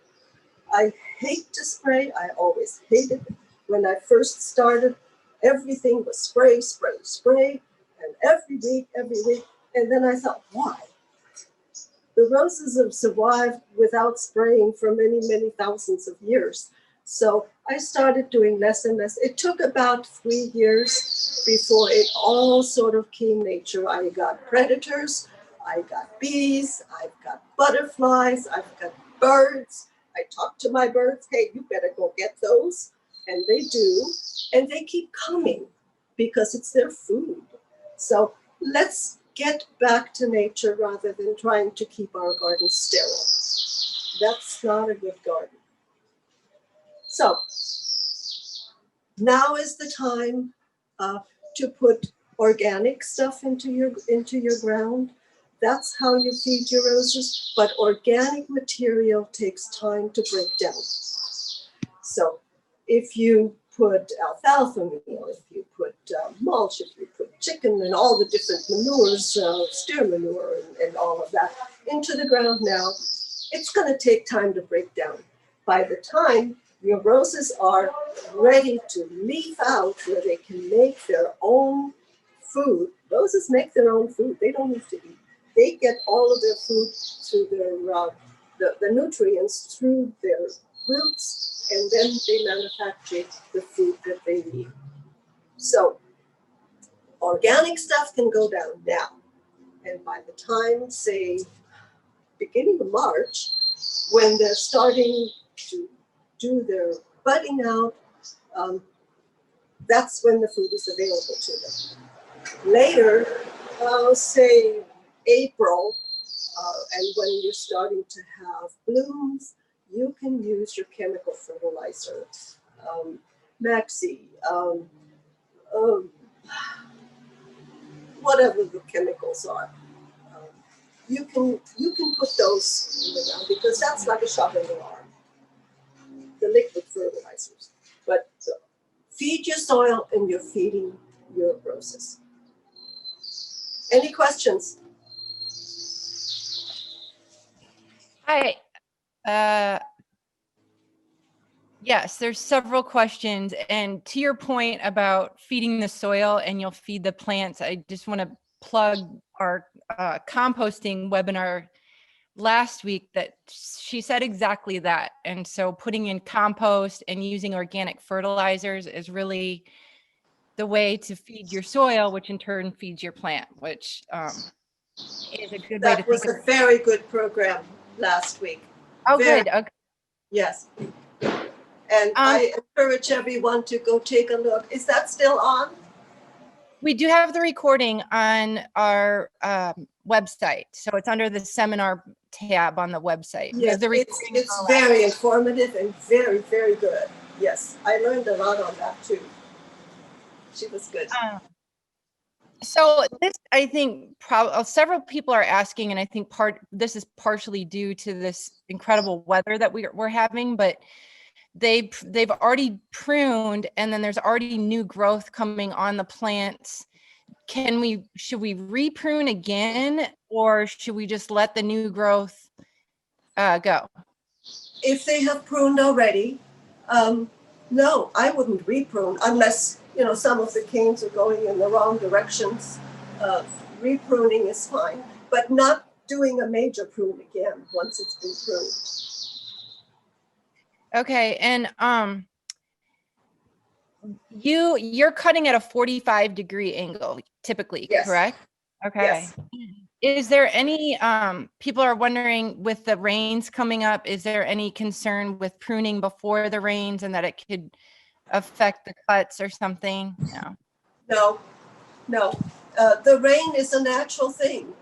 I hate to spray. I always hated it. When I first started, everything was spray, spray, spray, and every week. And then I thought, why? The roses have survived without spraying for many, many thousands of years. So I started doing less and less. It took about 3 years before it all sort of came nature. I got predators, I got bees, I've got butterflies, I've got birds. I talk to my birds, hey, you better go get those. And they do. And they keep coming because it's their food. So let's get back to nature rather than trying to keep our garden sterile. That's not a good garden. So now is the time to put organic stuff into your ground. That's how you feed your roses, but organic material takes time to break down. So if you put alfalfa meal, if you put mulch, if you put chicken and all the different manures, steer manure and all of that into the ground now, it's going to take time to break down. By the time your roses are ready to leaf out where they can make their own food, roses make their own food. They don't need to eat. They get all of their food through the nutrients through their roots, and then they manufacture the food that they need. So organic stuff can go down now. And by the time, say, beginning of March, when they're starting to do their budding out, that's when the food is available to them. Later, say April, and when you're starting to have blooms, you can use your chemical fertilizer, Maxi, whatever the chemicals are. You can put those in the ground because that's like a shot in the arm, the liquid fertilizers. But feed your soil and you're feeding your roses. Any questions? Hi. Yes, there's several questions. And to your point about feeding the soil and you'll feed the plants, I just want to plug our composting webinar last week that she said exactly that. And so putting in compost and using organic fertilizers is really the way to feed your soil, which in turn feeds your plant, which is a good way to That was think a very good program last week. Oh, Very, good. Okay. yes. And I encourage everyone to go take a look. Is that still on? We do have the recording on our website. So it's under the seminar tab on the website. We have Yes, the it's very informative and very, very good. Yes, I learned a lot on that too. She was good. So this, I think, several people are asking, and I think this is partially due to this incredible weather that we're having, but they've already pruned, and then there's already new growth coming on the plants. Should we re-prune again, or should we just let the new growth go? If they have pruned already, no, I wouldn't re-prune unless, some of the canes are going in the wrong directions. Re-pruning is fine, but not doing a major prune again once it's been pruned. Okay, and you're cutting at a 45-degree angle typically, Yes. correct? Okay. Yes. Is there any people are wondering, with the rains coming up, is there any concern with pruning before the rains and that it could affect the cuts or something? No. No. The rain is a natural thing.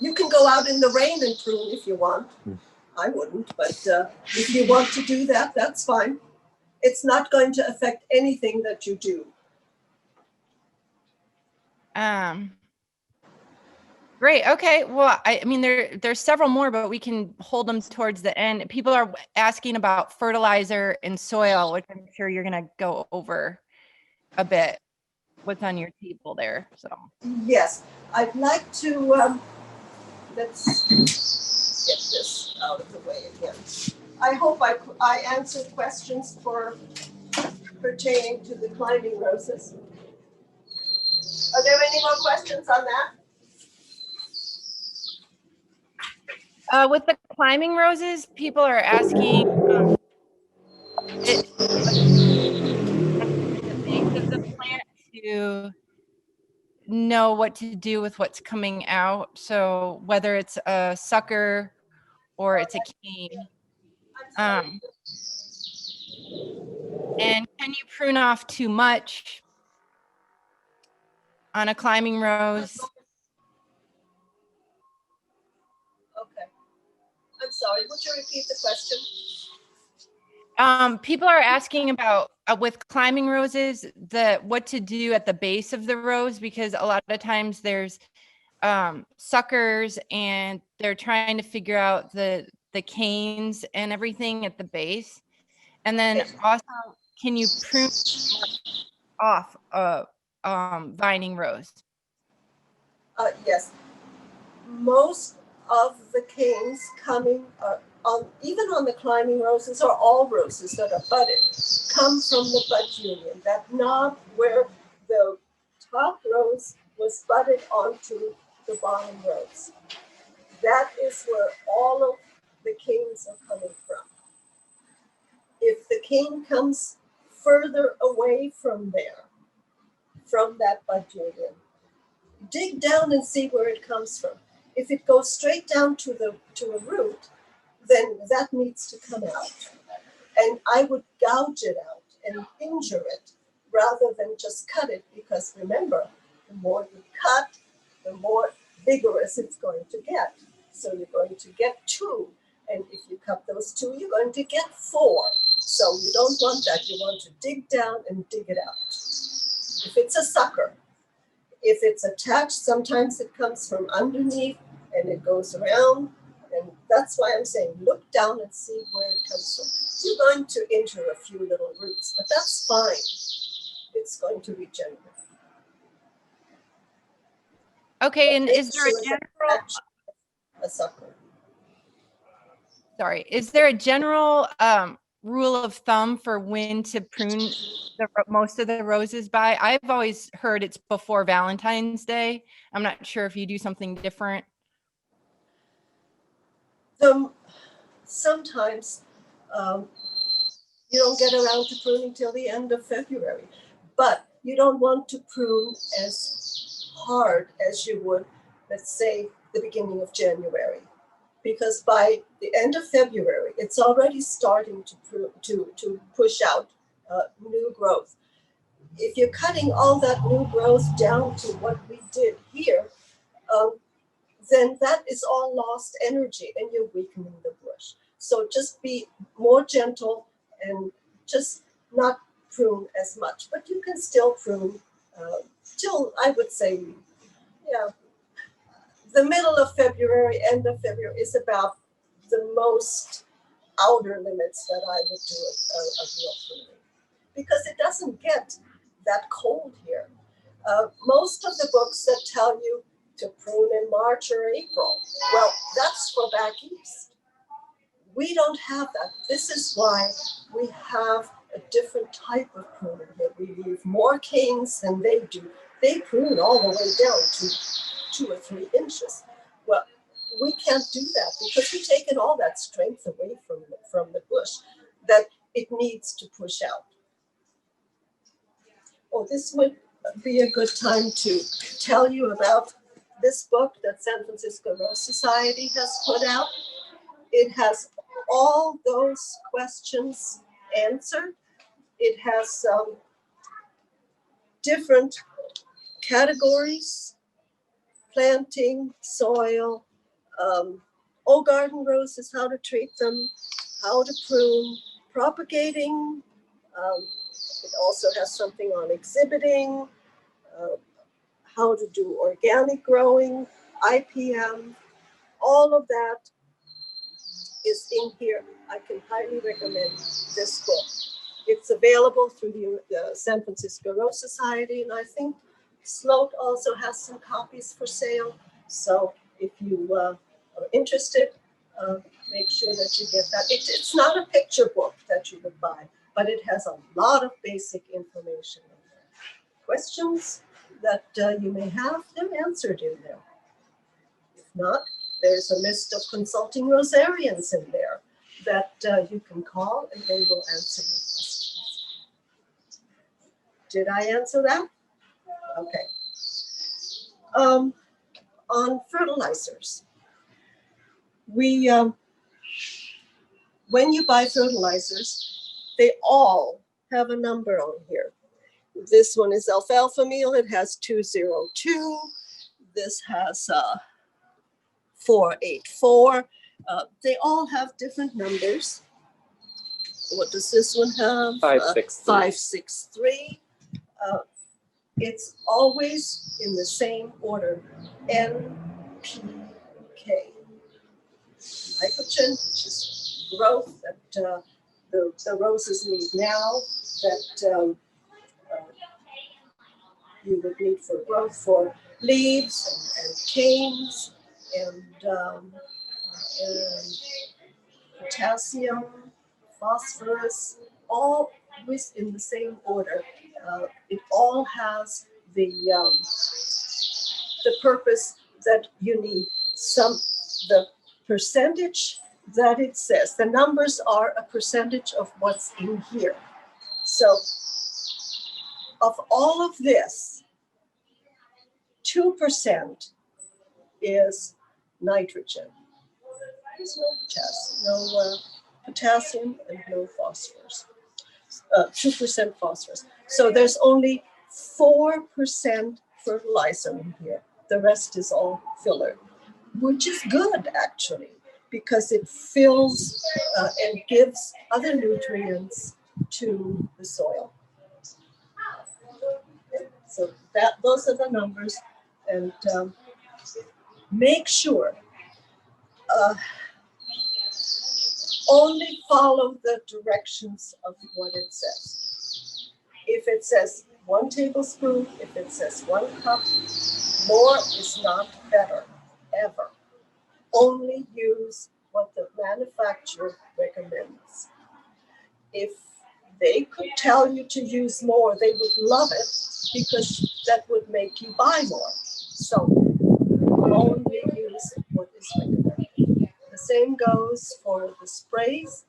You can go out in the rain and prune if you want. I wouldn't, but if you want to do that, that's fine. It's not going to affect anything that you do. Great. Okay. Well, I mean, there's several more, but we can hold them towards the end. People are asking about fertilizer and soil, which I'm sure you're going to go over a bit. What's on your table there? So Yes, I'd like to, let's get this out of the way again. I hope I answered questions pertaining to the climbing roses. Are there any more questions on that? with the climbing roses, people are asking the base of the plant to know what to do with what's coming out. So whether it's a sucker or it's a cane. And can you prune off too much on a climbing rose? Okay. I'm sorry, would you repeat the question? People are asking about with climbing roses, what to do at the base of the rose, because a lot of times there's suckers and they're trying to figure out the canes and everything at the base. And then also, can you prune off a vining rose? Yes. Most of the canes coming even on the climbing roses, or all roses that are budded, come from the bud union. That knob where the top rose was budded onto the bottom rose. That is where all of the canes are coming from. If the cane comes further away from there, from that bud union, dig down and see where it comes from. If it goes straight down to a root, then that needs to come out. And I would gouge it out and injure it rather than just cut it, because remember, the more you cut, the more vigorous it's going to get. So you're going to get 2. And if you cut those 2, you're going to get 4. So you don't want that. You want to dig down and dig it out. If it's a sucker, if it's attached, sometimes it comes from underneath and it goes around. And that's why I'm saying look down and see where it comes from. You're going to injure a few little roots, but that's fine. It's going to regenerate. Okay, and Make is there sure a that general, it's a sucker. sorry, is there a general rule of thumb for when to prune most of the roses by? I've always heard it's before Valentine's Day. I'm not sure if you do something different. Sometimes you don't get around to pruning till the end of February, but you don't want to prune as hard as you would, let's say, the beginning of January, because by the end of February, it's already starting to push out new growth. If you're cutting all that new growth down to what we did here, then that is all lost energy and you're weakening the bush. So just be more gentle and just not prune as much, but you can still prune till, I would say, yeah, the middle of February, end of February is about the most outer limits that I would do of real pruning, because it doesn't get that cold here. Most of the books that tell you to prune in March or April, well, that's for back east. We don't have that. This is why we have a different type of pruning here. We leave more canes than they do. They prune all the way down to 2 or 3 inches. Well, we can't do that because we've taken all that strength away from the bush that it needs to push out. Oh, this would be a good time to tell you about this book that San Francisco Rose Society has put out. It has all those questions answered. It has different categories: planting, soil, old garden roses, how to treat them, how to prune, propagating. It also has something on exhibiting, how to do organic growing, IPM. All of that is in here. I can highly recommend this book. It's available through the San Francisco Rose Society, and I think Sloat also has some copies for sale. So if you are interested, make sure that you get that. It's not a picture book that you would buy, but it has a lot of basic information in there. Questions that you may have, they're answered in there. If not, there's a list of consulting rosarians in there that you can call and they will answer your questions. Did I answer that? Okay. On fertilizers, we when you buy fertilizers, they all have a number on here. This one is alfalfa meal. It has 202. This has 484. They all have different numbers. What does this one have? 563. 563. It's always in the same order. NPK. Nitrogen, which is growth that the roses need now, that you would need for growth for leaves and canes, and potassium, phosphorus, all in the same order. It all has the purpose that you need. The percentage that it says, the numbers are a percentage of what's in here. So of all of this, 2% is nitrogen. There's no potassium and no phosphorus, 2% phosphorus. So there's only 4% fertilizer in here. The rest is all filler, which is good actually, because it fills and gives other nutrients to the soil. So those are the numbers, and make sure only follow the directions of what it says. If it says 1 tablespoon, if it says 1 cup, more is not better, ever. Only use what the manufacturer recommends. If they could tell you to use more, they would love it, because that would make you buy more. So only use what is recommended. The same goes for the sprays.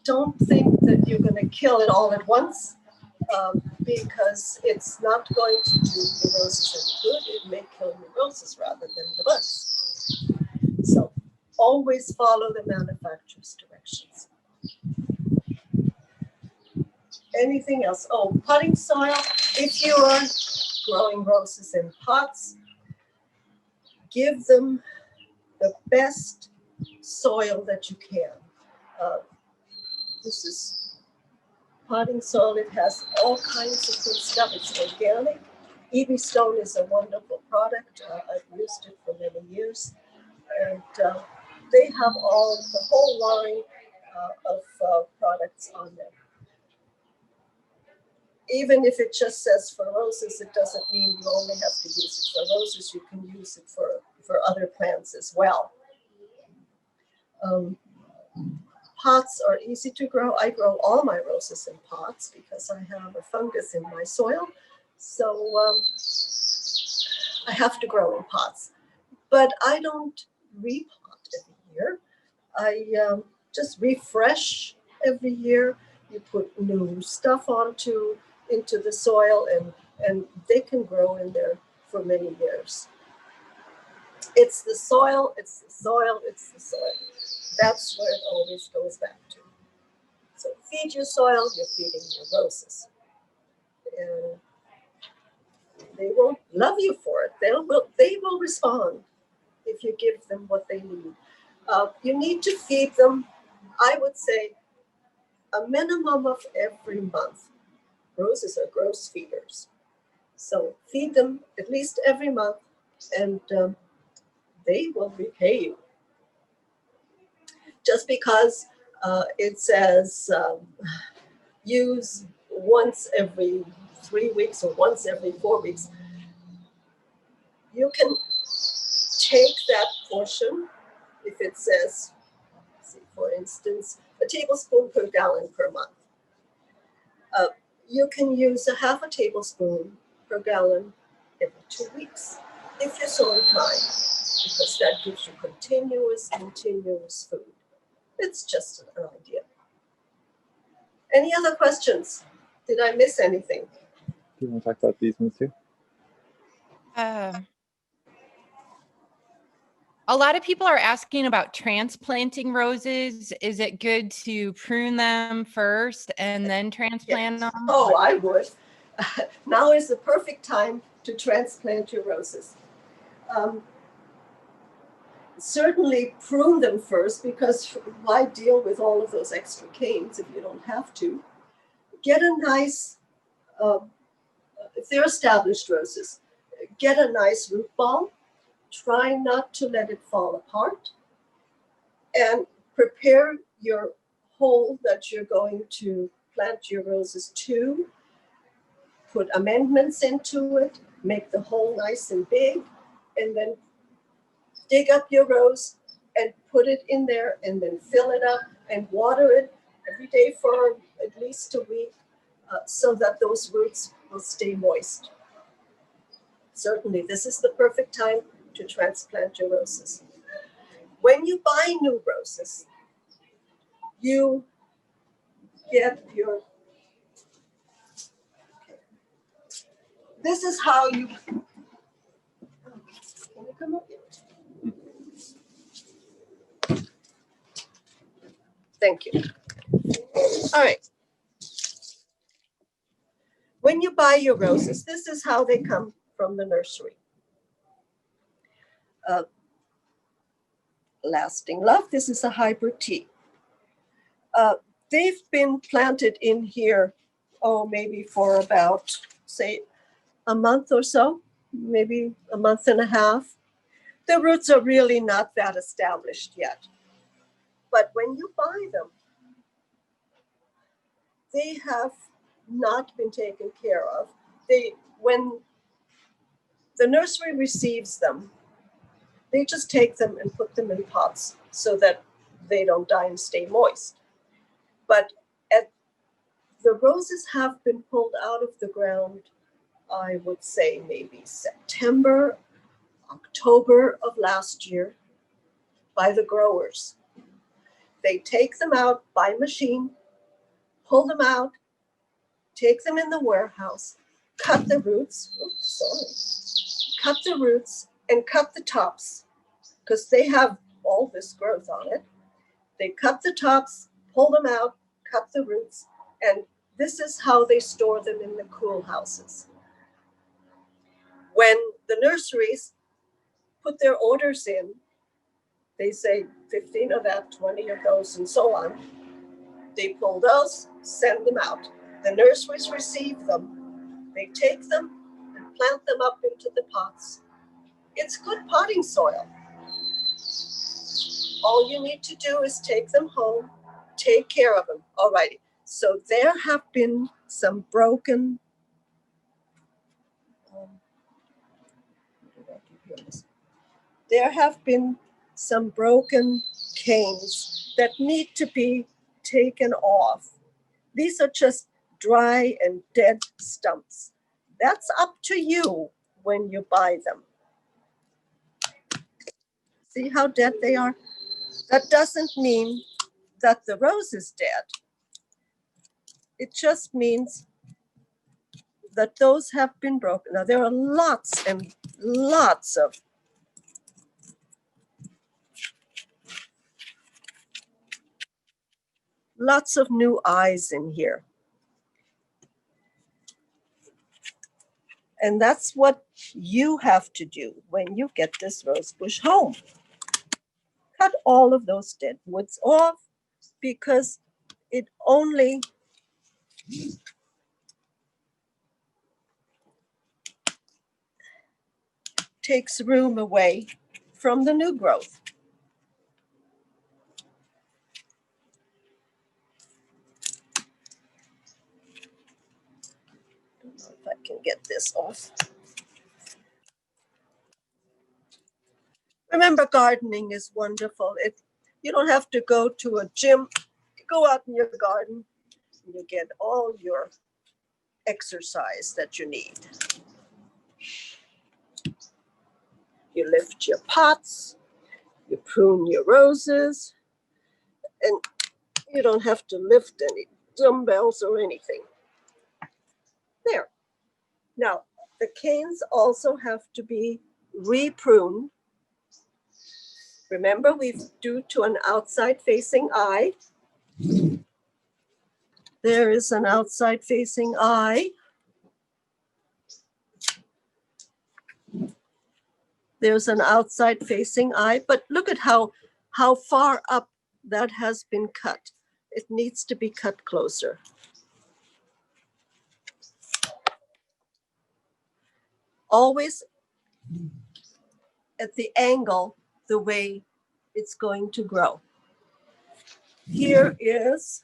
Don't think that you're going to kill it all at once, because it's not going to do your roses any good. It may kill your roses rather than the buds. So always follow the manufacturer's directions. Anything else? Oh, potting soil. If you are growing roses in pots, give them the best soil that you can. This is potting soil. It has all kinds of good stuff. It's organic. EB Stone is a wonderful product. I've used it for many years. And they have the whole line of products on there. Even if it just says for roses, it doesn't mean you only have to use it for roses. You can use it for other plants as well. Pots are easy to grow. I grow all my roses in pots because I have a fungus in my soil. So I have to grow in pots. But I don't repot every year. I just refresh every year. You put new stuff into the soil, and they can grow in there for many years. It's the soil, it's the soil, it's the soil. That's where it always goes back to. So feed your soil, you're feeding your roses. And they won't love you for it. They will respond if you give them what they need. You need to feed them, I would say, a minimum of every month. Roses are gross feeders. So feed them at least every month, and they will repay you. Just because it says use once every 3 weeks or once every 4 weeks, you can take that portion. If it says, for instance, a tablespoon per gallon per month, you can use a half a tablespoon per gallon every 2 weeks if you're so inclined, because that gives you continuous food. It's just an idea. Any other questions? Did I miss anything? Do you want to talk about these ones too? A lot of people are asking about transplanting roses. Is it good to prune them first and then transplant them? Oh, I would. Now is the perfect time to transplant your roses. Certainly prune them first, because why deal with all of those extra canes if you don't have to? Get a nice, if they're established roses, get a nice root ball. Try not to let it fall apart, and prepare your hole that you're going to plant your roses to. Put amendments into it, make the hole nice and big, and then dig up your rose and put it in there, and then fill it up and water it every day for at least a week, so that those roots will stay moist. Certainly, this is the perfect time to transplant your roses. When you buy new roses, you get your, this is how you, can you come up here? Thank you. All right. When you buy your roses, this is how they come from the nursery. Lasting Love, this is a hybrid tea. They've been planted in here, maybe for about, say, a month or so, maybe a month and a half. The roots are really not that established yet. But when you buy them, they have not been taken care of. When the nursery receives them, they just take them and put them in pots so that they don't die and stay moist. But the roses have been pulled out of the ground, I would say maybe September, October of last year by the growers. They take them out by machine, pull them out, take them in the warehouse, cut the roots, cut the roots and cut the tops because they have all this growth on it. They cut the tops, pull them out, cut the roots, and this is how they store them in the cool houses. When the nurseries put their orders in, they say 15 of that, 20 of those, and so on. They pull those, send them out. The nurseries receive them. They take them and plant them up into the pots. It's good potting soil. All you need to do is take them home, take care of them. All righty. So there have been some broken, canes that need to be taken off. These are just dry and dead stumps. That's up to you when you buy them. See how dead they are? That doesn't mean that the rose is dead. It just means that those have been broken. Now there are lots and lots of new eyes in here. And that's what you have to do when you get this rose bush home. Cut all of those dead woods off because it only takes room away from the new growth. I don't know if I can get this off. Remember, gardening is wonderful. You don't have to go to a gym. You go out in your garden and you get all your exercise that you need. You lift your pots, you prune your roses, and you don't have to lift any dumbbells or anything. There. Now, the canes also have to be re-pruned. Remember, we do to an outside facing eye. There is an outside facing eye. There's an outside facing eye, but look at how far up that has been cut. It needs to be cut closer. Always at the angle the way it's going to grow. Here is,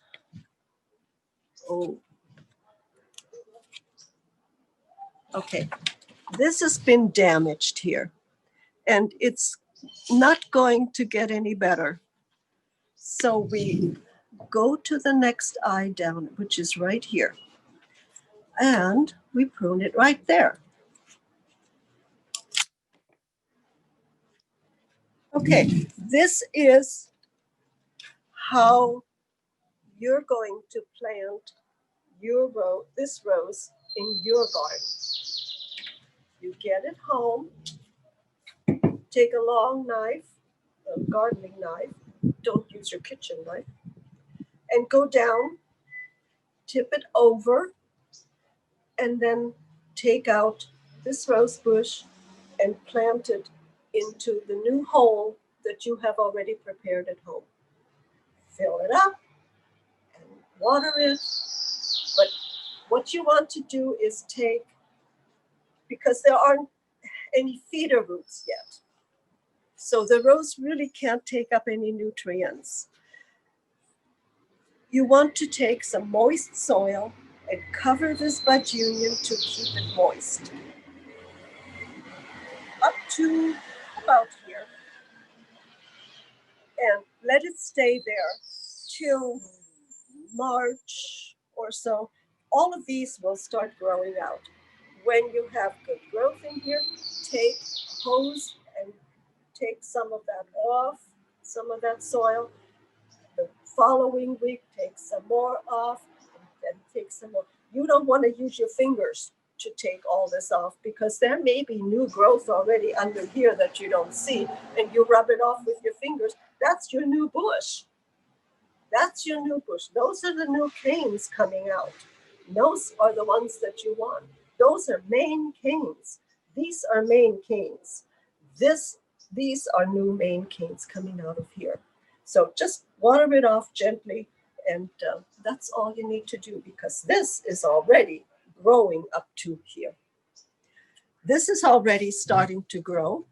okay, this has been damaged here and it's not going to get any better. So we go to the next eye down, which is right here, and we prune it right there. Okay, this is how you're going to plant this rose in your garden. You get it home, take a long knife, a gardening knife, don't use your kitchen knife, and go down, tip it over, and then take out this rose bush and plant it into the new hole that you have already prepared at home. Fill it up and water it. But what you want to do is take, because there aren't any feeder roots yet, so the rose really can't take up any nutrients. You want to take some moist soil and cover this bud union to keep it moist. Up to about here. And let it stay there till March or so. All of these will start growing out. When you have good growth in here, take a hose and take some of that off, some of that soil. The following week, take some more off, and then take some more. You don't want to use your fingers to take all this off, because there may be new growth already under here that you don't see, and you rub it off with your fingers. That's your new bush. That's your new bush. Those are the new canes coming out. Those are the ones that you want. Those are main canes. These are main canes. These are new main canes coming out of here. So just water it off gently, and that's all you need to do, because this is already growing up to here. This is already starting to grow.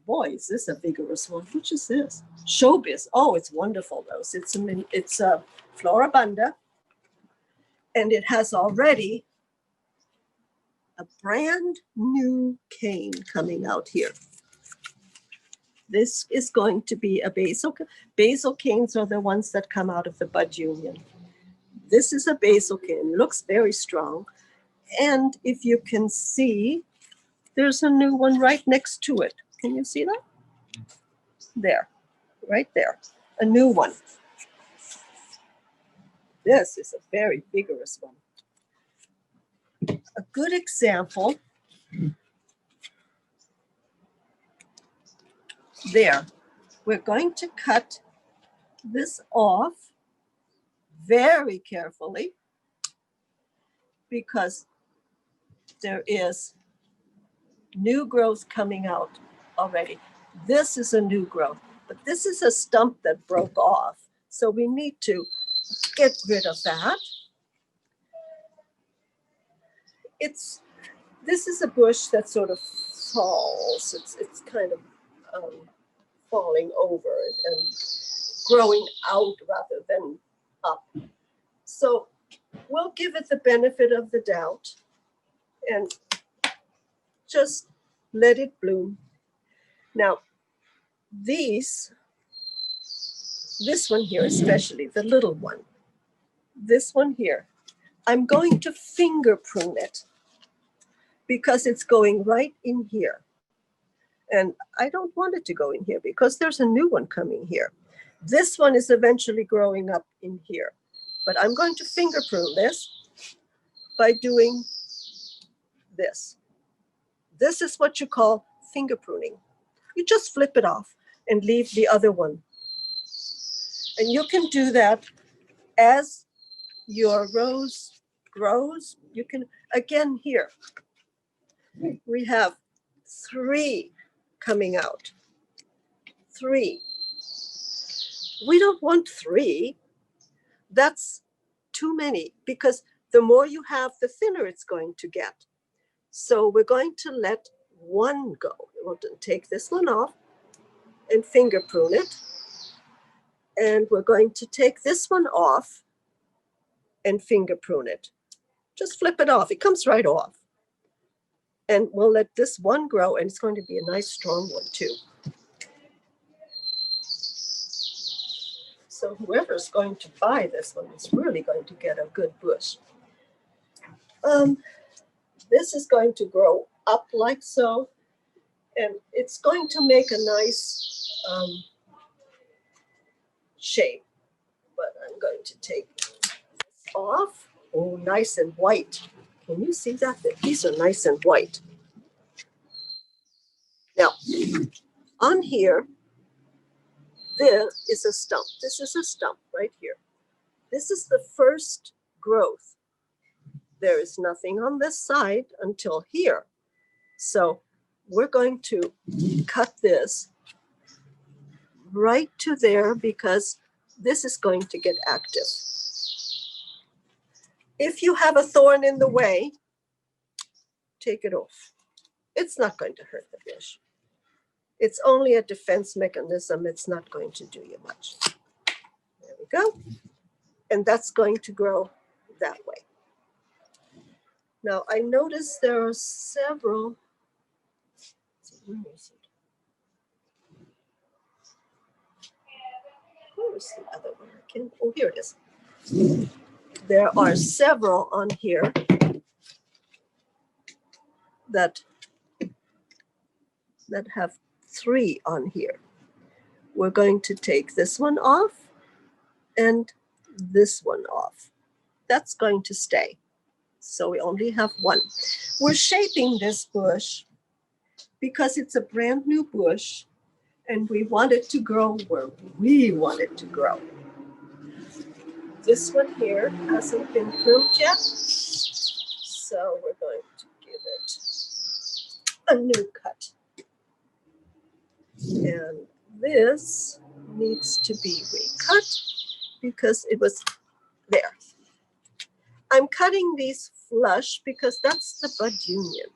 Boy, is this a vigorous one. Which is this? Showbiz. Oh, it's wonderful, Rose. It's a Floribunda, and it has already a brand new cane coming out here. This is going to be a basil. Basil canes are the ones that come out of the bud union. This is a basil cane. It looks very strong. And if you can see, there's a new one right next to it. Can you see that? There, right there, a new one. This is a very vigorous one. A good example, there. We're going to cut this off very carefully, because there is new growth coming out already. This is a new growth, but this is a stump that broke off. So we need to get rid of that. This is a bush that sort of falls. It's kind of falling over and growing out rather than up. So we'll give it the benefit of the doubt and just let it bloom. Now, this one here especially, the little one, this one here, I'm going to finger prune it, because it's going right in here. And I don't want it to go in here, because there's a new one coming here. This one is eventually growing up in here. But I'm going to finger prune this by doing this. This is what you call finger pruning. You just flip it off and leave the other one. And you can do that as your rose grows. You can, again here, we have 3 coming out. 3. We don't want 3. That's too many, because the more you have, the thinner it's going to get. So we're going to let 1 go. We'll take this one off and finger prune it. And we're going to take this one off and finger prune it. Just flip it off. It comes right off. And we'll let this one grow, and it's going to be a nice strong one too. So whoever's going to buy this one is really going to get a good bush. This is going to grow up like so, and it's going to make a nice shape. But I'm going to take this off. Oh, nice and white. Can you see that? These are nice and white. Now, on here, there is a stump. This is a stump right here. This is the first growth. There is nothing on this side until here. So we're going to cut this right to there because this is going to get active. If you have a thorn in the way, take it off. It's not going to hurt the bush. It's only a defense mechanism. It's not going to do you much. There we go. And that's going to grow that way. Now I notice there are several. Where is it? Where is the other one? I can't. Oh, here it is. There are several on here that have 3 on here. We're going to take this one off and this one off. That's going to stay. So we only have 1. We're shaping this bush because it's a brand new bush and we want it to grow where we want it to grow. This one here hasn't been pruned yet, so we're going to give it a new cut. And this needs to be recut because it was there. I'm cutting these flush because that's the bud union.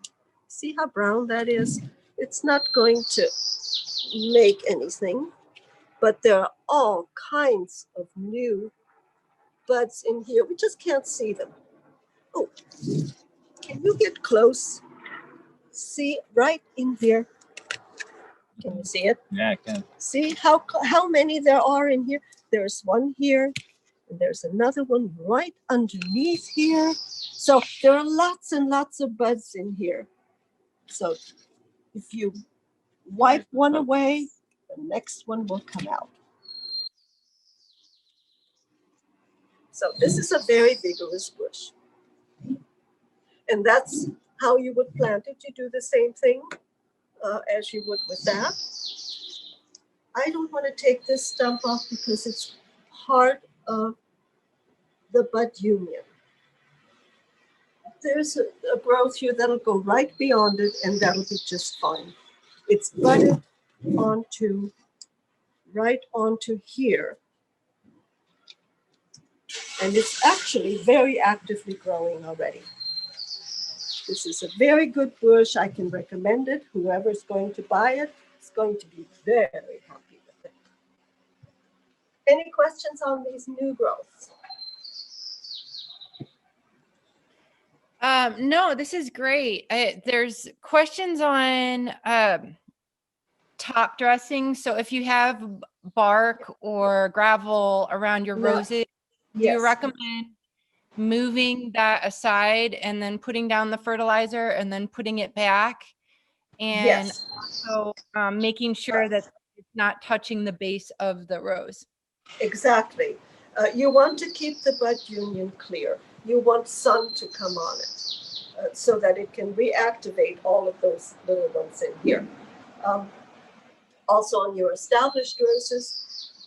See how brown that is? It's not going to make anything, but there are all kinds of new buds in here. We just can't see them. Oh, can you get close? See right in here. Can you see it? Yeah, I can. See how many there are in here? There's one here, and there's another one right underneath here. So there are lots and lots of buds in here. So if you wipe one away, the next one will come out. So this is a very vigorous bush. And that's how you would plant it. You do the same thing as you would with that. I don't want to take this stump off because it's part of the bud union. There's a growth here that'll go right beyond it and that'll be just fine. It's budded onto, right onto here. And it's actually very actively growing already. This is a very good bush. I can recommend it. Whoever's going to buy it is going to be very happy with it. Any questions on these new growths? No, this is great. There's questions on top dressing. So if you have bark or gravel around your No. roses, do Yes. you recommend moving that aside and then putting down the fertilizer and then putting it back? And Yes. also making sure that it's not touching the base of the rose. Exactly. You want to keep the bud union clear. You want sun to come on it so that it can reactivate all of those little ones in here. Also on your established roses,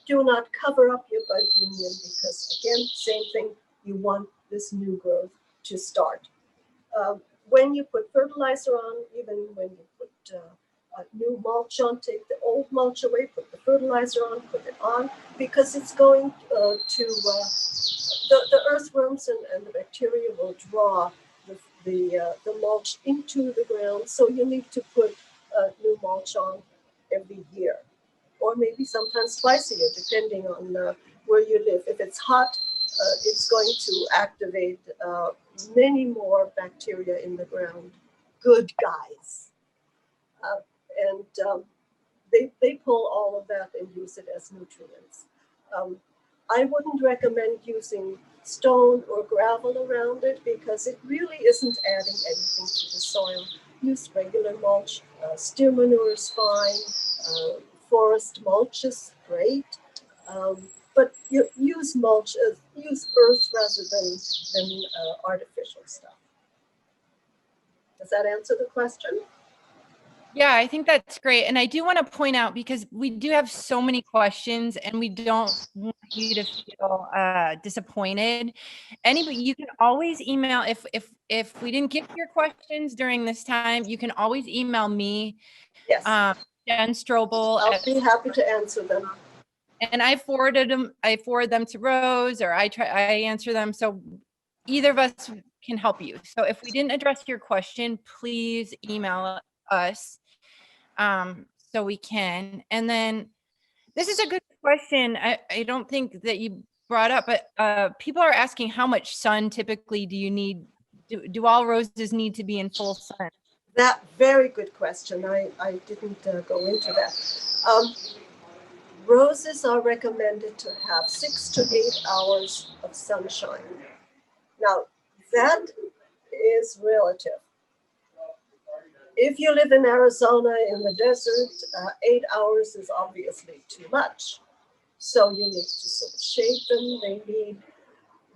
do not cover up your bud union because again, same thing, you want this new growth to start. When you put fertilizer on, even when you put new mulch on, take the old mulch away, put the fertilizer on, put it on, because it's going to, the earthworms and the bacteria will draw the mulch into the ground. So you need to put new mulch on every year, or maybe sometimes twice a year, depending on where you live. If it's hot, it's going to activate many more bacteria in the ground. Good guys. They pull all of that and use it as nutrients. I wouldn't recommend using stone or gravel around it because it really isn't adding anything to the soil. Use regular mulch. Steer manure is fine. Forest mulch is great. But you use mulch, use earth rather than artificial stuff. Does that answer the question? Yeah, I think that's great. And I do want to point out, because we do have so many questions and we don't want to you to feel disappointed. Anybody, you can always email if we didn't get to your questions during this time, you can always email me, Yes, Jen Strobel, I'll be happy to answer them. and I forward them to Rose, or I answer them. So either of us can help you. So if we didn't address your question, please email us, so we can. And then this is a good question. I don't think that you brought up, but people are asking, how much sun typically do you need? Do all roses need to be in full sun? That very good question. I didn't go into that. Roses are recommended to have 6 to 8 hours of sunshine. Now, that is relative. If you live in Arizona in the desert, 8 hours is obviously too much. So you need to sort of shade them. They need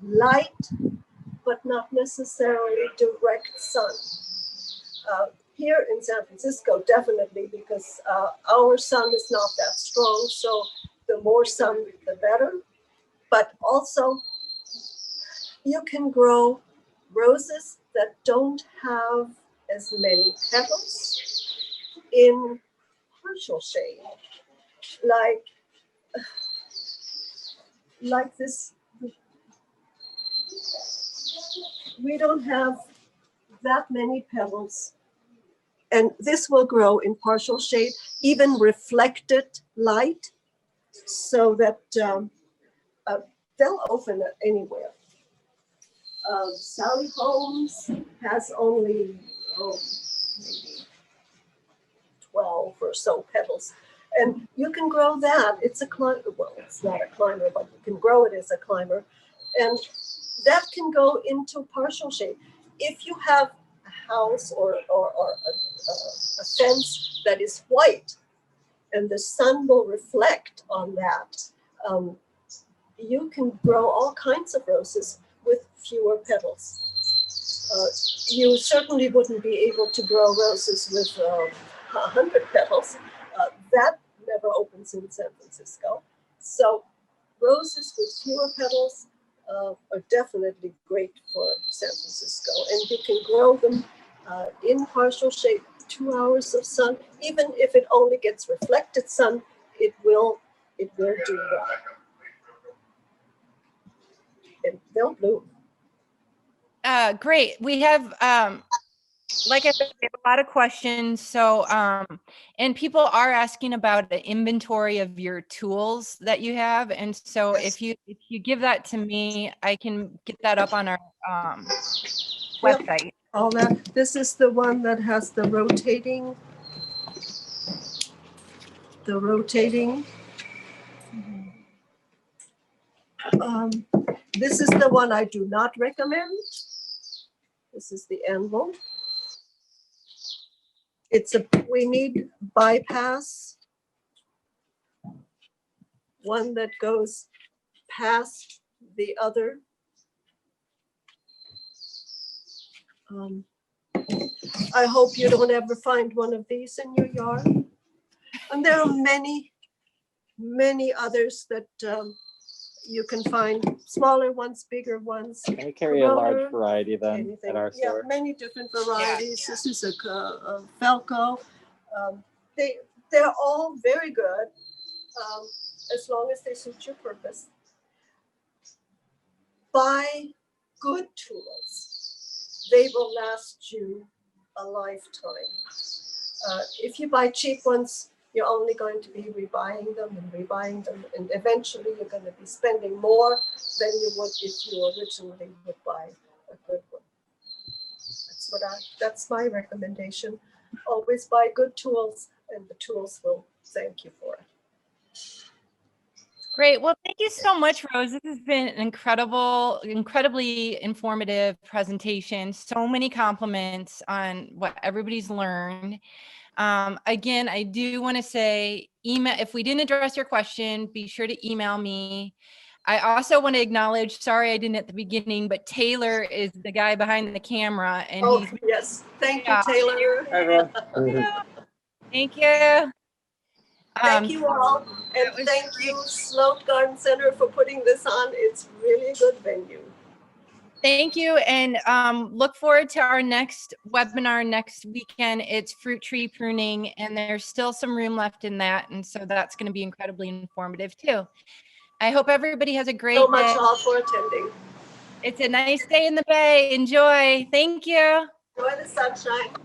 light, but not necessarily direct sun. Here in San Francisco, definitely, because our sun is not that strong. So the more sun, the better. But also, you can grow roses that don't have as many petals in partial shade, like this. We don't have that many petals, and this will grow in partial shade, even reflected light, so that they'll open anywhere. Sally Holmes has only maybe 12 or so petals, and you can grow that. It's a climber. Well, it's not a climber, but you can grow it as a climber, and that can go into partial shade. If you have a house or a fence that is white, and the sun will reflect on that, you can grow all kinds of roses with fewer petals. You certainly wouldn't be able to grow roses with 100 petals. That never opens in San Francisco. So roses with fewer petals are definitely great for San Francisco. And you can grow them in partial shade, 2 hours of sun. Even if it only gets reflected sun, it will do well. And they'll bloom. Great. We have, like I said, we have a lot of questions. So, and people are asking about the inventory of your tools that you have. And so Yes. if you give that to me, I can get that up on our Yep. website. All that. This is the one that has the rotating. This is the one I do not recommend. This is the anvil. We need bypass, one that goes past the other. I hope you don't ever find one of these in your yard. And there are many, many others that you can find, smaller ones, bigger ones. Can we carry a large Corona, variety then anything. at our Yeah, store? many different varieties. Yeah. This is a Falco. They're all very good, as long as they suit your purpose. Buy good tools. They will last you a lifetime. If you buy cheap ones, you're only going to be rebuying them, and eventually you're going to be spending more than you would if you originally would buy a good one. That's my recommendation. Always buy good tools, and the tools will thank you for it. Great. Well, thank you so much, Rose. This has been an incredibly informative presentation. So many compliments on what everybody's learned. Again, I do want to say, email, if we didn't address your question, be sure to email me. I also want to acknowledge, sorry I didn't at the beginning, but Taylor is the guy behind the camera, and Oh, he's yes. Thank you, Yeah. Taylor. Hi, everyone. Thank you. Thank you all, and was thank you, Sloat Garden Center, for putting this on. It's really a good venue. Thank you, and look forward to our next webinar next weekend. It's fruit tree pruning, and there's still some room left in that, and so that's going to be incredibly informative too. I hope everybody has a great So much day. all for attending. It's a nice day in the Bay. Enjoy. Thank you. Enjoy the sunshine.